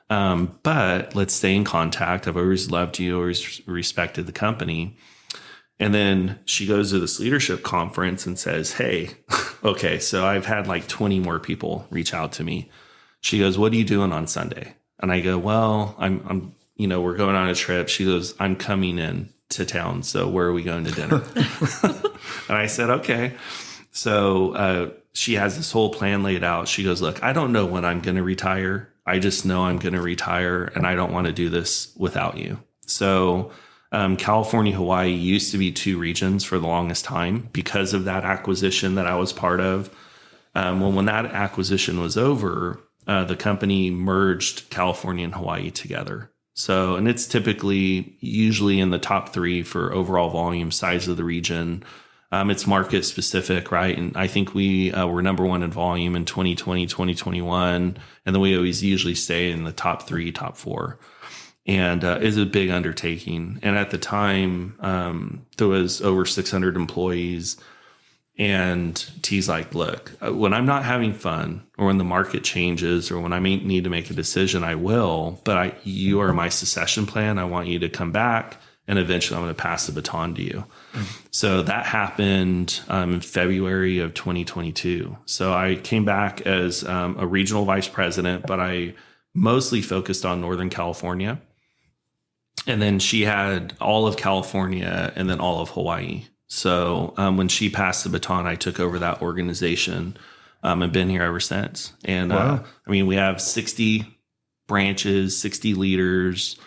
But let's stay in contact. I've always loved you, always respected the company. And then she goes to this leadership conference and says, hey, okay, so I've had like 20 more people reach out to me. She goes, what are you doing on Sunday? And I go, well, I'm we're going on a trip. She goes, I'm coming in to town. So where are we going to dinner? And I said, okay. So she has this whole plan laid out. She goes, look, I don't know when I'm going to retire. I just know I'm going to retire, and I don't want to do this without you. So California, Hawaii used to be 2 regions for the longest time because of that acquisition that I was part of. When that acquisition was over, the company merged California and Hawaii together. So, and it's usually in the top 3 for overall volume, size of the region. It's market specific, right? And I think we were number 1 in volume in 2020, 2021. And then we always usually stay in the top 3, top 4. And it's a big undertaking. And at the time, there was over 600 employees. And T's like, look, when I'm not having fun or when the market changes or when I need to make a decision, I will. But you are my succession plan. I want you to come back. And eventually I'm going to pass the baton to you. So that happened in February of 2022. So I came back as a regional vice president, but I mostly focused on Northern California. And then she had all of California and then all of Hawaii. So when she passed the baton, I took over that organization and been here ever since. And wow. We have 60 branches, 60 leaders,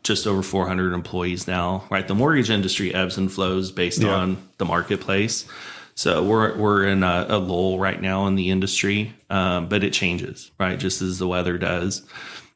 just over 400 employees now, right? The mortgage industry ebbs and flows based on the marketplace. So we're in a lull right now in the industry, but it changes, right? Just as the weather does.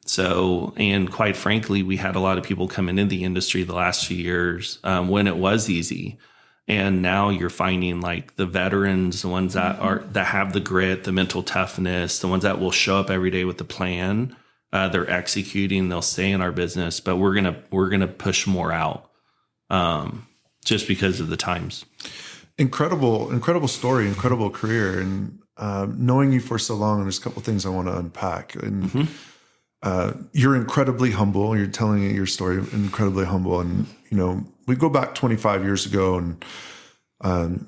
So, and quite frankly, we had a lot of people come into the industry the last few years when it was easy. And now you're finding like the veterans, the ones that that have the grit, the mental toughness, the ones that will show up every day with the plan. They're executing, they'll stay in our business, but we're gonna push more out just because of the times. Incredible story, incredible career, and knowing you for so long. And there's a couple of things I want to unpack. And you're incredibly humble. You're telling your story incredibly humble, and we go back 25 years ago, and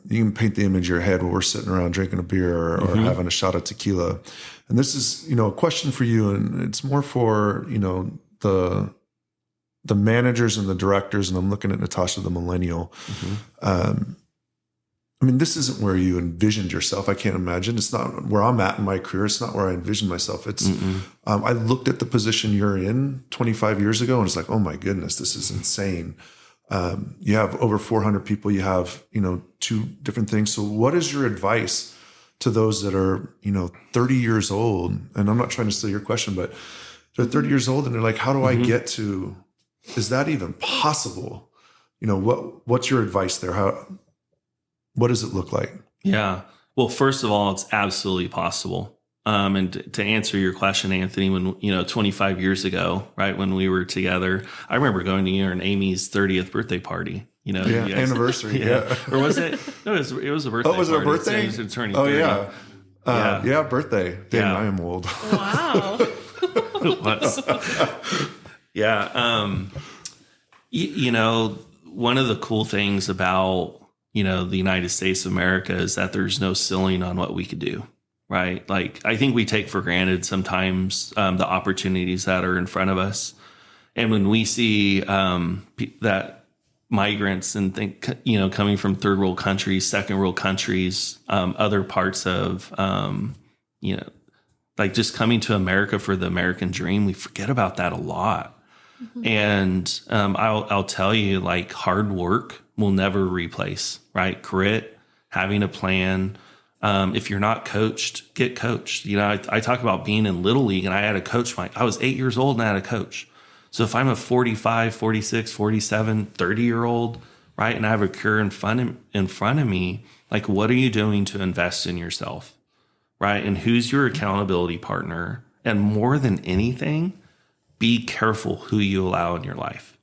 you can paint the image in your head where we're sitting around drinking a beer or having a shot of tequila. And this is, a question for you, and it's more for, the managers and the directors, and I'm looking at Natasha the Millennial. This isn't where you envisioned yourself. I can't imagine. It's not where I'm at in my career. It's not where I envisioned myself. It's I looked at the position you're in 25 years ago, and it's like, oh my goodness, this is insane. You have over 400 people. You have, 2 different things. So what is your advice to those that are, 30 years old? And I'm not trying to steal your question, but they're 30 years old and they're like, how do I get to, is that even possible? What's your advice there? What does it look like? Yeah. Well, first of all, it's absolutely possible. And to answer your question, Anthony, when, 25 years ago, right, when we were together, I remember going to your and Amy's 30th birthday party, anniversary. Yeah. Or was it? No, it was a birthday. Oh, was it a birthday? It was turning 30. Yeah. Birthday. Dang, I am old. Wow. It was. Yeah. One of the cool things about, the United States of America is that there's no ceiling on what we could do, right? Like, I think we take for granted sometimes the opportunities that are in front of us. And when we see that migrants and think, coming from third world countries, second world countries, other parts of, like just coming to America for the American dream, we forget about that a lot. And I'll tell you, like, hard work will never replace, right? Grit, having a plan. If you're not coached, get coached. I talk about being in Little League, and I had a coach. I was 8 years old and I had a coach. So if I'm a 45, 46, 47, 30-year-old, right, and I have a career in front of me, like, what are you doing to invest in yourself, right? And who's your accountability partner? And more than anything, be careful who you allow in your life,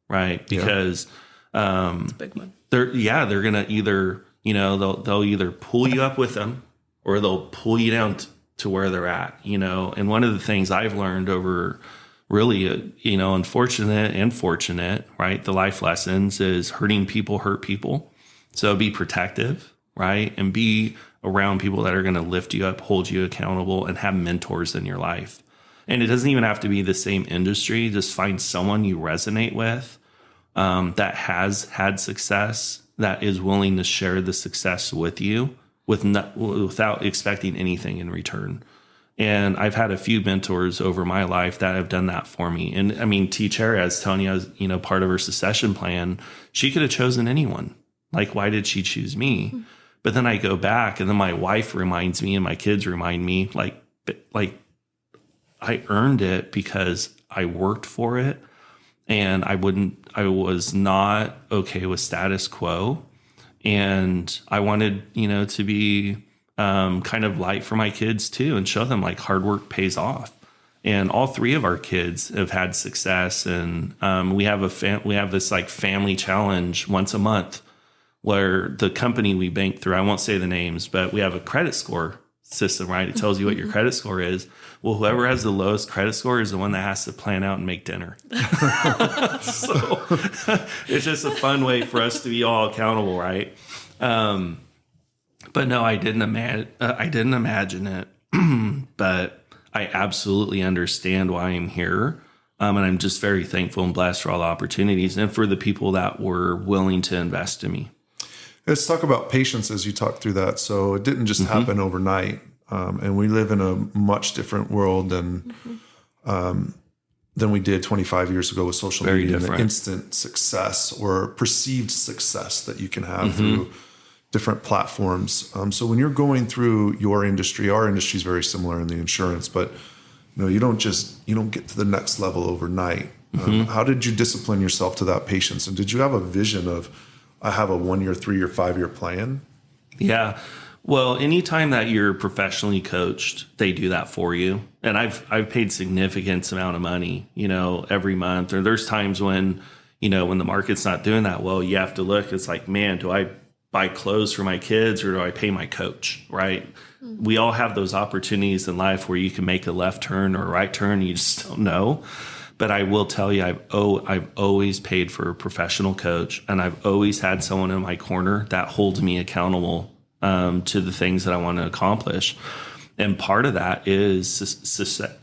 right? Because It's a big one. They're going to either, they'll either pull you up with them or they'll pull you down to where they're at, And one of the things I've learned over really, unfortunate and fortunate, right? The life lessons is hurting people hurt people. So be protective, right? And be around people that are going to lift you up, hold you accountable, and have mentors in your life. And it doesn't even have to be the same industry. Just find someone you resonate with that has had success, that is willing to share the success with you without expecting anything in return. And I've had a few mentors over my life that have done that for me. And I mean, T. Cherry, I was telling you, part of her succession plan, she could have chosen anyone. Like, why did she choose me? But then I go back, and then my wife reminds me and my kids remind me, like I earned it because I worked for it, and I was not okay with status quo. And I wanted, to be kind of light for my kids too, and show them like hard work pays off. And all 3 of our kids have had success. And we have this like family challenge once a month where the company we bank through, I won't say the names, but we have a credit score system, right? It tells you what your credit score is. Well, whoever has the lowest credit score is the one that has to plan out and make dinner. So it's just a fun way for us to be all accountable, right? But no, I didn't imagine it, but I absolutely understand why I'm here. And I'm just very thankful and blessed for all the opportunities and for the people that were willing to invest in me. Let's talk about patience as you talk through that. So it didn't just happen overnight. And we live in a much different world than we did 25 years ago with social media and the instant success or perceived success that you can have through different platforms. So when you're going through your industry, our industry is very similar in the insurance, but you don't get to the next level overnight. How did you discipline yourself to that patience? And did you have a vision of, I have a 1 year, 3 year, 5 year plan? Yeah. Well, anytime that you're professionally coached, they do that for you. And I've paid significant amount of money, every month. Or there's times when, when the market's not doing that well, you have to look, it's like, man, do I buy clothes for my kids or do I pay my coach? Right. We all have those opportunities in life where you can make a left turn or a right turn. And you just don't know. But I will tell you, I've always paid for a professional coach, and I've always had someone in my corner that holds me accountable to the things that I want to accomplish. And part of that is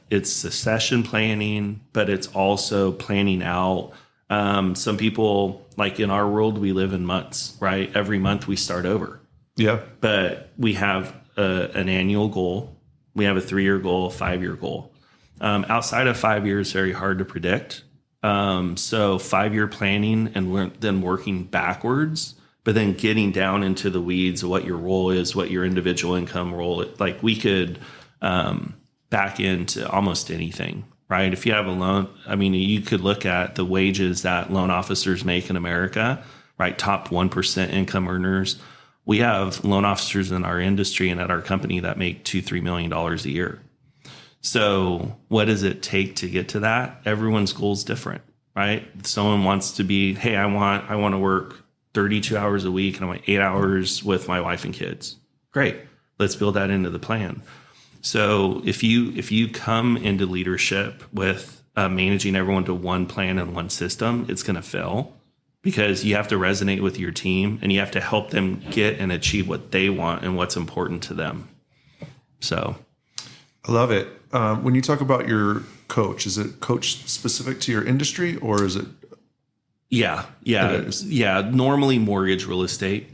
it's succession planning, but it's also planning out. Some people, like in our world, we live in months, right? Every month we start over. Yeah. But we have an annual goal. We have a 3-year goal, a 5-year goal. Outside of 5 years, very hard to predict. So 5-year planning and then working backwards, but then getting down into the weeds of what your role is, what your individual income role is. Like we could back into almost anything, right? If you have a loan, I mean, you could look at the wages that loan officers make in America, right? Top 1% income earners. We have loan officers in our industry and at our company that make $2-3 million a year. So what does it take to get to that? Everyone's goal is different, right? Someone wants to be, hey, I want to work 32 hours a week and I want 8 hours with my wife and kids. Great. Let's build that into the plan. So if you come into leadership with managing everyone to one plan and one system, it's going to fail because you have to resonate with your team and you have to help them get and achieve what they want and what's important to them. So I love it. When you talk about your coach, is it coach specific to your industry or is it? Yeah. Normally mortgage, real estate.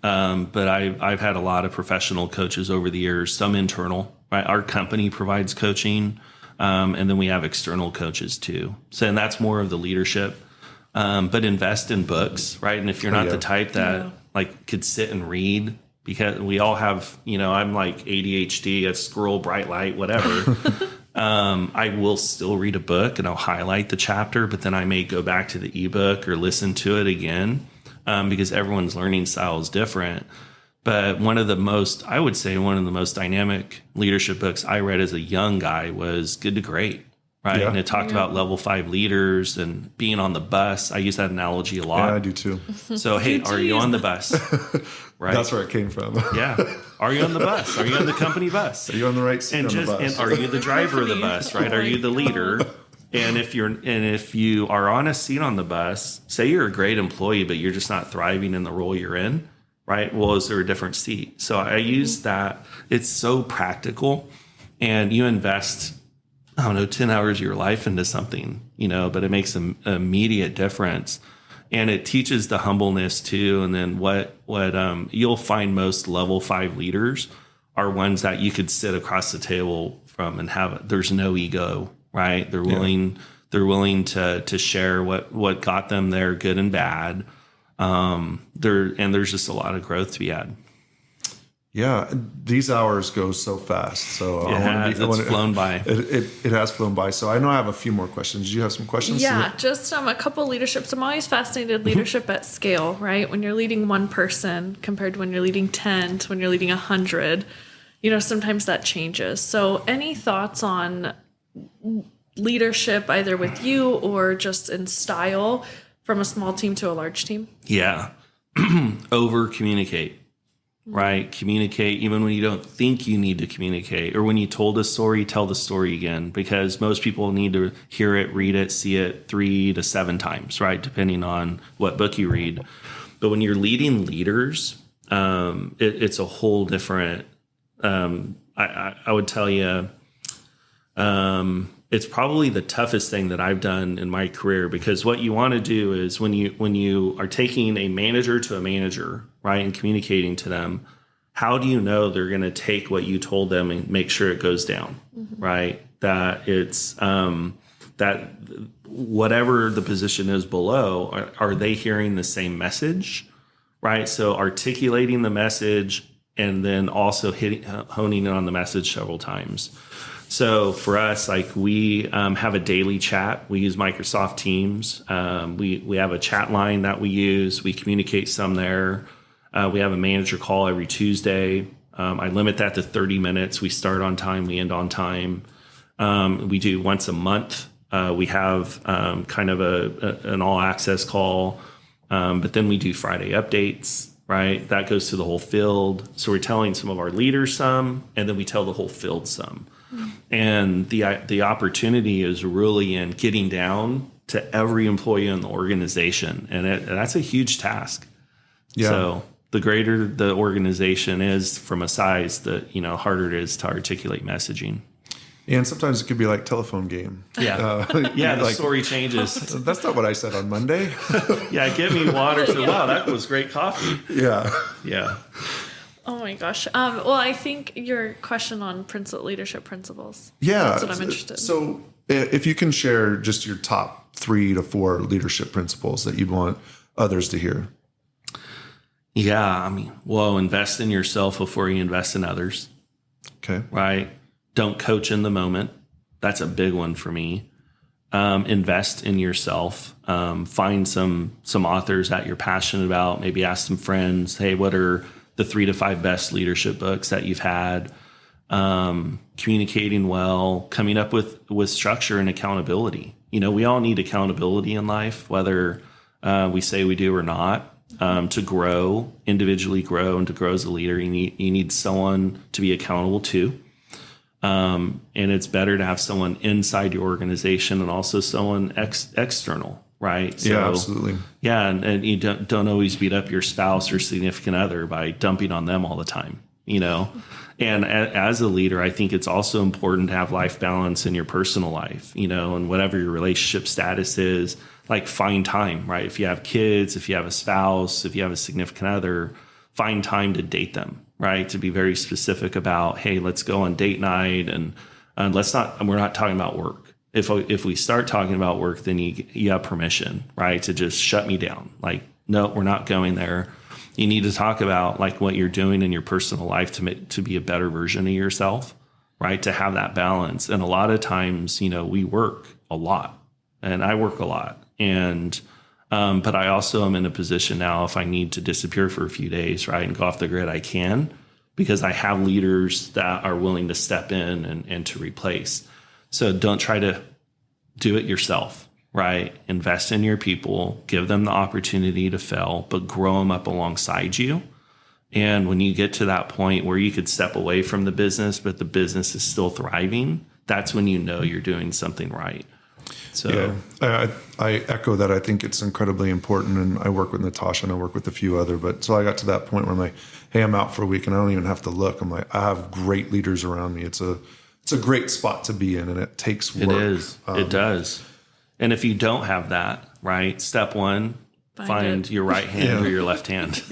But I've had a lot of professional coaches over the years, some internal, right? Our company provides coaching. And then we have external coaches too. So, and that's more of the leadership, but invest in books, right? And if you're not the type that like could sit and read, because we all have, I'm like ADHD, a squirrel, bright light, whatever. I will still read a book and I'll highlight the chapter, but then I may go back to the ebook or listen to it again because everyone's learning style is different. But one of the most dynamic leadership books I read as a young guy was Good to Great, right? Yeah. And it talked about level 5 leaders and being on the bus. I use that analogy a lot. Yeah, I do too. So, hey, are you on the bus? Right? That's where it came from. Yeah. Are you on the bus? Are you on the company bus? Are you on the right seat on the bus? And are you the driver of the bus, right? Are you the leader? And if you are on a seat on the bus, say you're a great employee, but you're just not thriving in the role you're in, right? Well, is there a different seat? So I use that. It's so practical, and you invest, 10 hours of your life into something, but it makes an immediate difference. And it teaches the humbleness too. And then what you'll find most level 5 leaders are ones that you could sit across the table from and there's no ego, right? They're willing to share what got them there, good and bad. There's just a lot of growth to be had. Yeah, these hours go so fast. So it's flown by. It has flown by. So I know I have a few more questions. Do you have some questions? Yeah, just a couple leaderships. I'm always fascinated leadership at scale, right? When you're leading one person compared to when you're leading 10 to when you're leading 100, sometimes that changes. So any thoughts on leadership either with you or just in style from a small team to a large team? Yeah. Over communicate. Right? Communicate even when you don't think you need to communicate, or when you told a story, tell the story again, because most people need to hear it, read it, see it 3 to 7 times, right? Depending on what book you read. But when you're leading leaders, it's a whole different, I would tell you, it's probably the toughest thing that I've done in my career, because what you want to do is when you are taking a manager to a manager, right, and communicating to them, how do you know they're going to take what you told them and make sure it goes down, right? That it's that whatever the position is below, are they hearing the same message, right? So articulating the message and then also honing in on the message several times. So for us, like we have a daily chat. We use Microsoft Teams. We have a chat line that we use. We communicate some there. We have a manager call every Tuesday. I limit that to 30 minutes. We start on time. We end on time. We do once a month. We have kind of an all access call. But then we do Friday updates, right? That goes to the whole field. So we're telling some of our leaders some, and then we tell the whole field some. And the opportunity is really in getting down to every employee in the organization. And that's a huge task. Yeah. So the greater the organization is from a size, the harder it is to articulate messaging. And sometimes it could be like telephone game. Yeah. The story changes. That's not what I said on Monday. Yeah, get me water. So, wow, that was great coffee. Yeah. Yeah. Oh my gosh. Well, I think your question on leadership principles. Yeah. That's what I'm interested in. So if you can share just your top 3 to 4 leadership principles that you'd want others to hear. Yeah. Invest in yourself before you invest in others. Okay. Right. Don't coach in the moment. That's a big one for me. Invest in yourself. Find some authors that you're passionate about. Maybe ask some friends, hey, what are the 3 to 5 best leadership books that you've had? Communicating well, coming up with structure and accountability. We all need accountability in life, whether we say we do or not. To grow, individually grow, and to grow as a leader, you need someone to be accountable to. And it's better to have someone inside your organization and also someone external, right? So, yeah, absolutely. Yeah, and you don't always beat up your spouse or significant other by dumping on them all the time, And as a leader, I think it's also important to have life balance in your personal life, and whatever your relationship status is, like find time, right? If you have kids, if you have a spouse, if you have a significant other, find time to date them. Right. To be very specific about, hey, let's go on date night and we're not talking about work. If we start talking about work, then you have permission, right, to just shut me down. Like, no, we're not going there. You need to talk about like what you're doing in your personal life to be a better version of yourself, right? To have that balance. And a lot of times, we work a lot and I work a lot but I also am in a position now, if I need to disappear for a few days, right, and go off the grid, I can, because I have leaders that are willing to step in and to replace. So don't try to do it yourself, right? Invest in your people, give them the opportunity to fail, but grow them up alongside you. And when you get to that point where you could step away from the business, but the business is still thriving, that's when you're doing something right. So yeah, I echo that. I think it's incredibly important. And I work with Natasha and I work with a few other, but so I got to that point where I'm like, hey, I'm out for a week and I don't even have to look. I'm like, I have great leaders around me. It's a great spot to be in and it takes work. It is. It does. And if you don't have that, right, step 1, find your right hand or your left hand.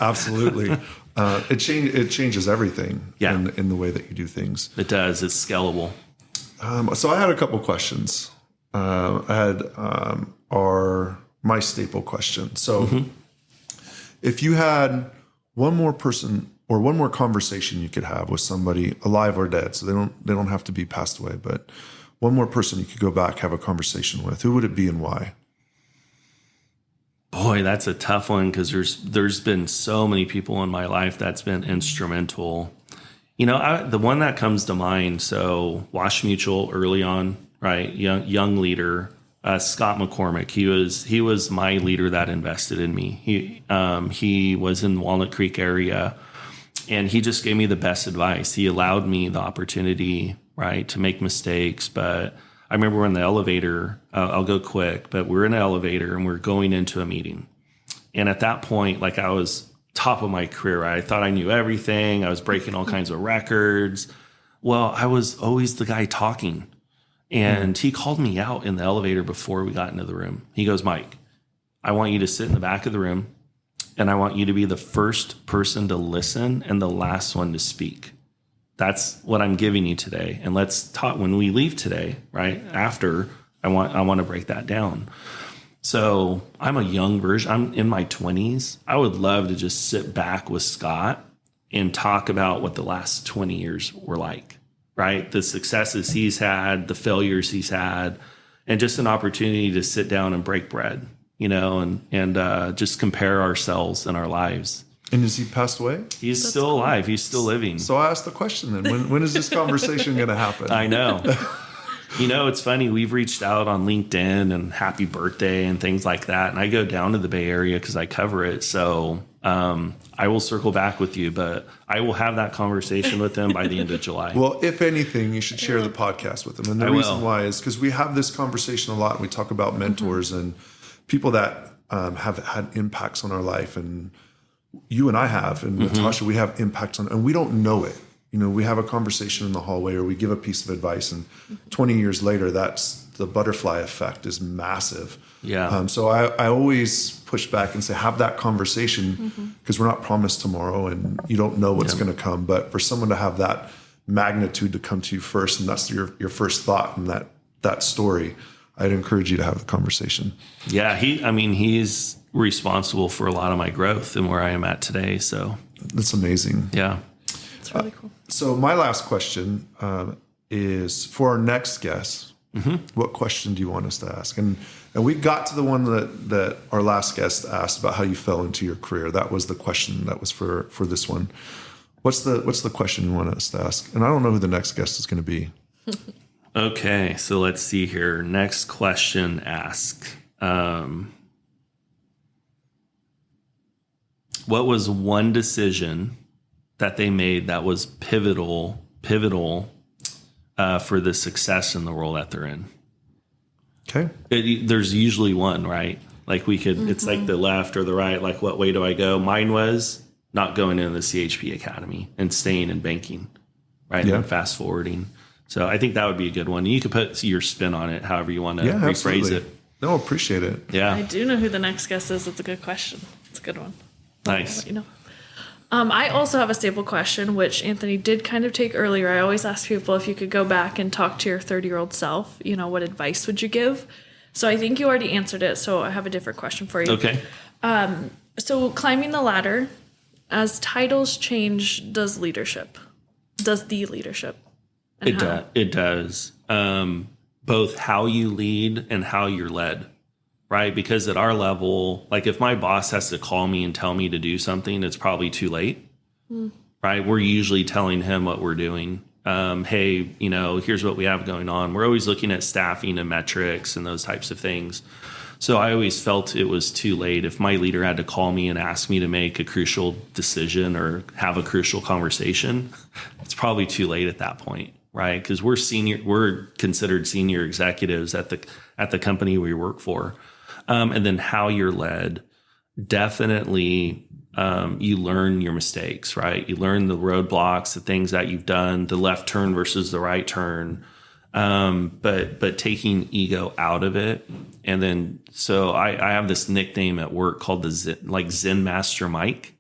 Absolutely. It changes everything in the way that you do things. It does. It's scalable. So I had a couple questions. I had my staple question. So if you had one more person or one more conversation you could have with somebody alive or dead, so they don't have to be passed away, but one more person you could go back, have a conversation with, who would it be and why? Boy, that's a tough one because there's been so many people in my life that's been instrumental. The one that comes to mind, so Wash Mutual early on, right? Young leader, Scott McCormick. He was my leader that invested in me. He was in Walnut Creek area and he just gave me the best advice. He allowed me the opportunity, right, to make mistakes. But I remember we're in the elevator, I'll go quick, but we're in an elevator and we're going into a meeting. And at that point, like I was top of my career, right? I thought I knew everything. I was breaking all kinds of records. Well, I was always the guy talking. And he called me out in the elevator before we got into the room. He goes, Mike, I want you to sit in the back of the room and I want you to be the first person to listen and the last one to speak. That's what I'm giving you today. And let's talk when we leave today, right? After I want to break that down. So I'm a young version. I'm in my 20s. I would love to just sit back with Scott and talk about what the last 20 years were like, right? The successes he's had, the failures he's had, and just an opportunity to sit down and break bread, and just compare ourselves and our lives. And is he passed away? He's still alive. He's still living. So I asked the question then, when is this conversation going to happen? I know. It's funny. We've reached out on LinkedIn and happy birthday and things like that. And I go down to the Bay Area because I cover it. So I will circle back with you, but I will have that conversation with them by the end of July. Well, if anything, you should share the podcast with them. And the reason why is because we have this conversation a lot. And we talk about mentors and people that have had impacts on our life. And you and I have, and Natasha, we have impacts on, and we don't know it. We have a conversation in the hallway or we give a piece of advice, and 20 years later, that's the butterfly effect is massive. Yeah. So I always push back and say, have that conversation because we're not promised tomorrow and you don't know what's going to come. But for someone to have that magnitude to come to you first, and that's your first thought in that story, I'd encourage you to have the conversation. Yeah. He's responsible for a lot of my growth and where I am at today. So that's amazing. Yeah. It's really cool. So my last question is for our next guest. What question do you want us to ask? And we got to the one that our last guest asked about how you fell into your career. That was the question that was for this one. What's the question you want us to ask? And I don't know who the next guest is going to be. Okay, so let's see here. Next question asks, what was one decision that they made that was pivotal for the success in the role that they're in? Okay. There's usually one, right? Like it's like the left or the right, like what way do I go? Mine was not going into the CHP Academy and staying in banking, right? And then fast forwarding. So I think that would be a good one. You could put your spin on it, however you want to rephrase absolutely. it. No, appreciate it. Yeah. I do know who the next guest is. It's a good question. It's a good one. Nice. I also have a staple question, which Anthony did kind of take earlier. I always ask people if you could go back and talk to your 30-year-old self, what advice would you give? So I think you already answered it, so I have a different question for you. Okay. So climbing the ladder, as titles change, does the leadership? And how? It does. Both how you lead and how you're led. Right? Because at our level, like if my boss has to call me and tell me to do something, it's probably too late. Right? We're usually telling him what we're doing. Hey, here's what we have going on. We're always looking at staffing and metrics and those types of things. So I always felt it was too late. If my leader had to call me and ask me to make a crucial decision or have a crucial conversation, it's probably too late at that point. Right? Because we're considered senior executives at the company we work for. And then how you're led, definitely you learn your mistakes, right? You learn the roadblocks, the things that you've done, the left turn versus the right turn, but taking ego out of it. And then, so I have this nickname at work called Zen Master Mike.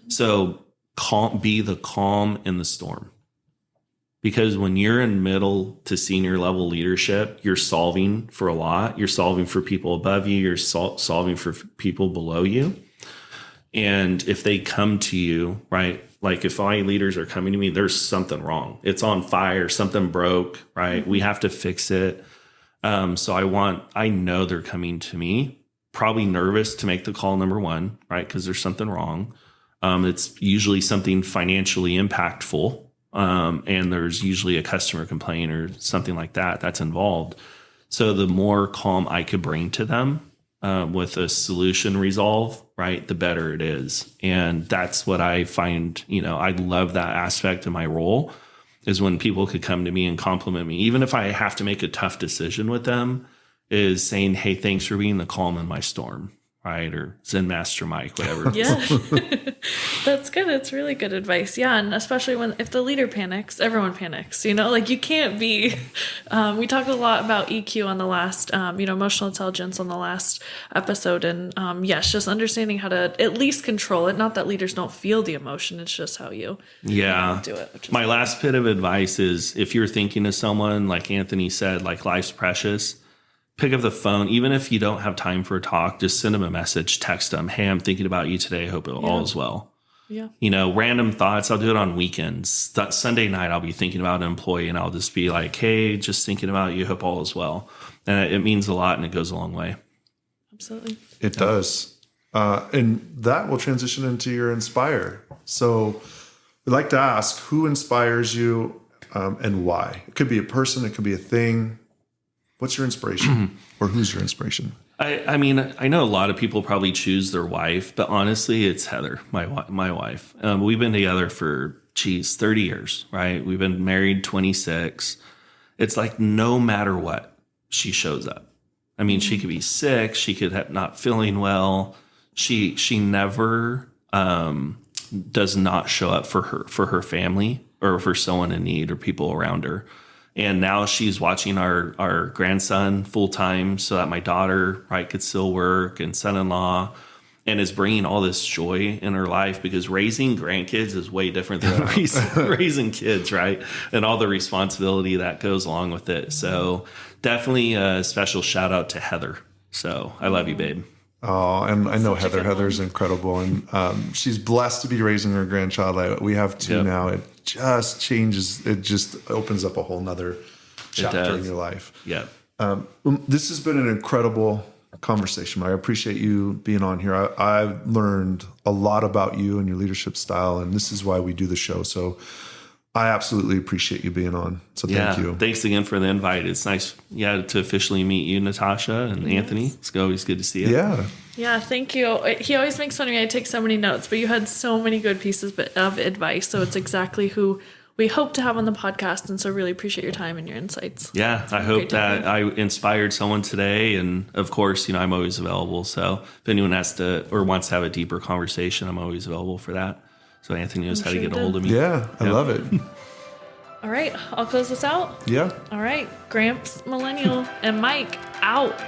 So be the calm in the storm. Because when you're in middle to senior level leadership, you're solving for a lot. You're solving for people above you. You're solving for people below you. And if they come to you, right, like if my leaders are coming to me, there's something wrong. It's on fire. Something broke, right? We have to fix it. So I know they're coming to me, probably nervous to make the call number one, right? Because there's something wrong. It's usually something financially impactful. And there's usually a customer complaint or something like that that's involved. So the more calm I could bring to them with a solution resolve, right, the better it is. And that's what I find, I love that aspect of my role is when people could come to me and compliment me, even if I have to make a tough decision with them, is saying, hey, thanks for being the calm in my storm. Right, or Zen Master Mike, whatever. Yeah, that's good. It's really good advice. Yeah, and especially if the leader panics, everyone panics. Like you can't be. We talked a lot about EQ on the last, emotional intelligence on the last episode, and yes, just understanding how to at least control it. Not that leaders don't feel the emotion; it's just how you do it. My last bit of advice is if you're thinking of someone, like Anthony said, like life's precious. Pick up the phone, even if you don't have time for a talk, just send them a message, text them. Hey, I'm thinking about you today. Hope all is well. Yeah. Random thoughts. I'll do it on weekends. That Sunday night, I'll be thinking about an employee and I'll just be like, hey, just thinking about you. Hope all is well. And it means a lot and it goes a long way. Absolutely. It does. And that will transition into your inspire. So we'd like to ask, who inspires you? and why? It could be a person, it could be a thing. What's your inspiration, or who's your inspiration? I mean, I know a lot of people probably choose their wife, but honestly, it's Heather, my wife. We've been together for 30 years, right? We've been married 26. It's like no matter what, she shows up. I mean, she could be sick, she could have not feeling well. She never does not show up for her family or for someone in need or people around her. And now she's watching our grandson full time so that my daughter, right, could still work, and son-in-law, and is bringing all this joy in her life, because raising grandkids is way different than raising kids, right? And all the responsibility that goes along with it. So definitely a special shout out to Heather. So I love you, babe. Oh, and I know Heather. Heather's incredible, and she's blessed to be raising her grandchild. We have two now. It just changes. It just opens up a whole nother chapter in your life. Yeah. This has been an incredible conversation. I appreciate you being on here. I've learned a lot about you and your leadership style, and this is why we do the show. So I absolutely appreciate you being on. So thank you. Thanks again for the invite. It's nice, to officially meet you, Natasha and Anthony. It's always good to see you. Yeah, thank you. He always makes fun of me. I take so many notes, but you had so many good pieces of advice. So it's exactly who we hope to have on the podcast. And so really appreciate your time and your insights. Yeah, I hope that I inspired someone today. And of course, I'm always available. So if anyone has to or wants to have a deeper conversation, I'm always available for that. So Anthony knows how to get a hold of me. Yeah, I love it. All right, I'll close this out. Yeah. All right, Gramps Millennial and Mike out.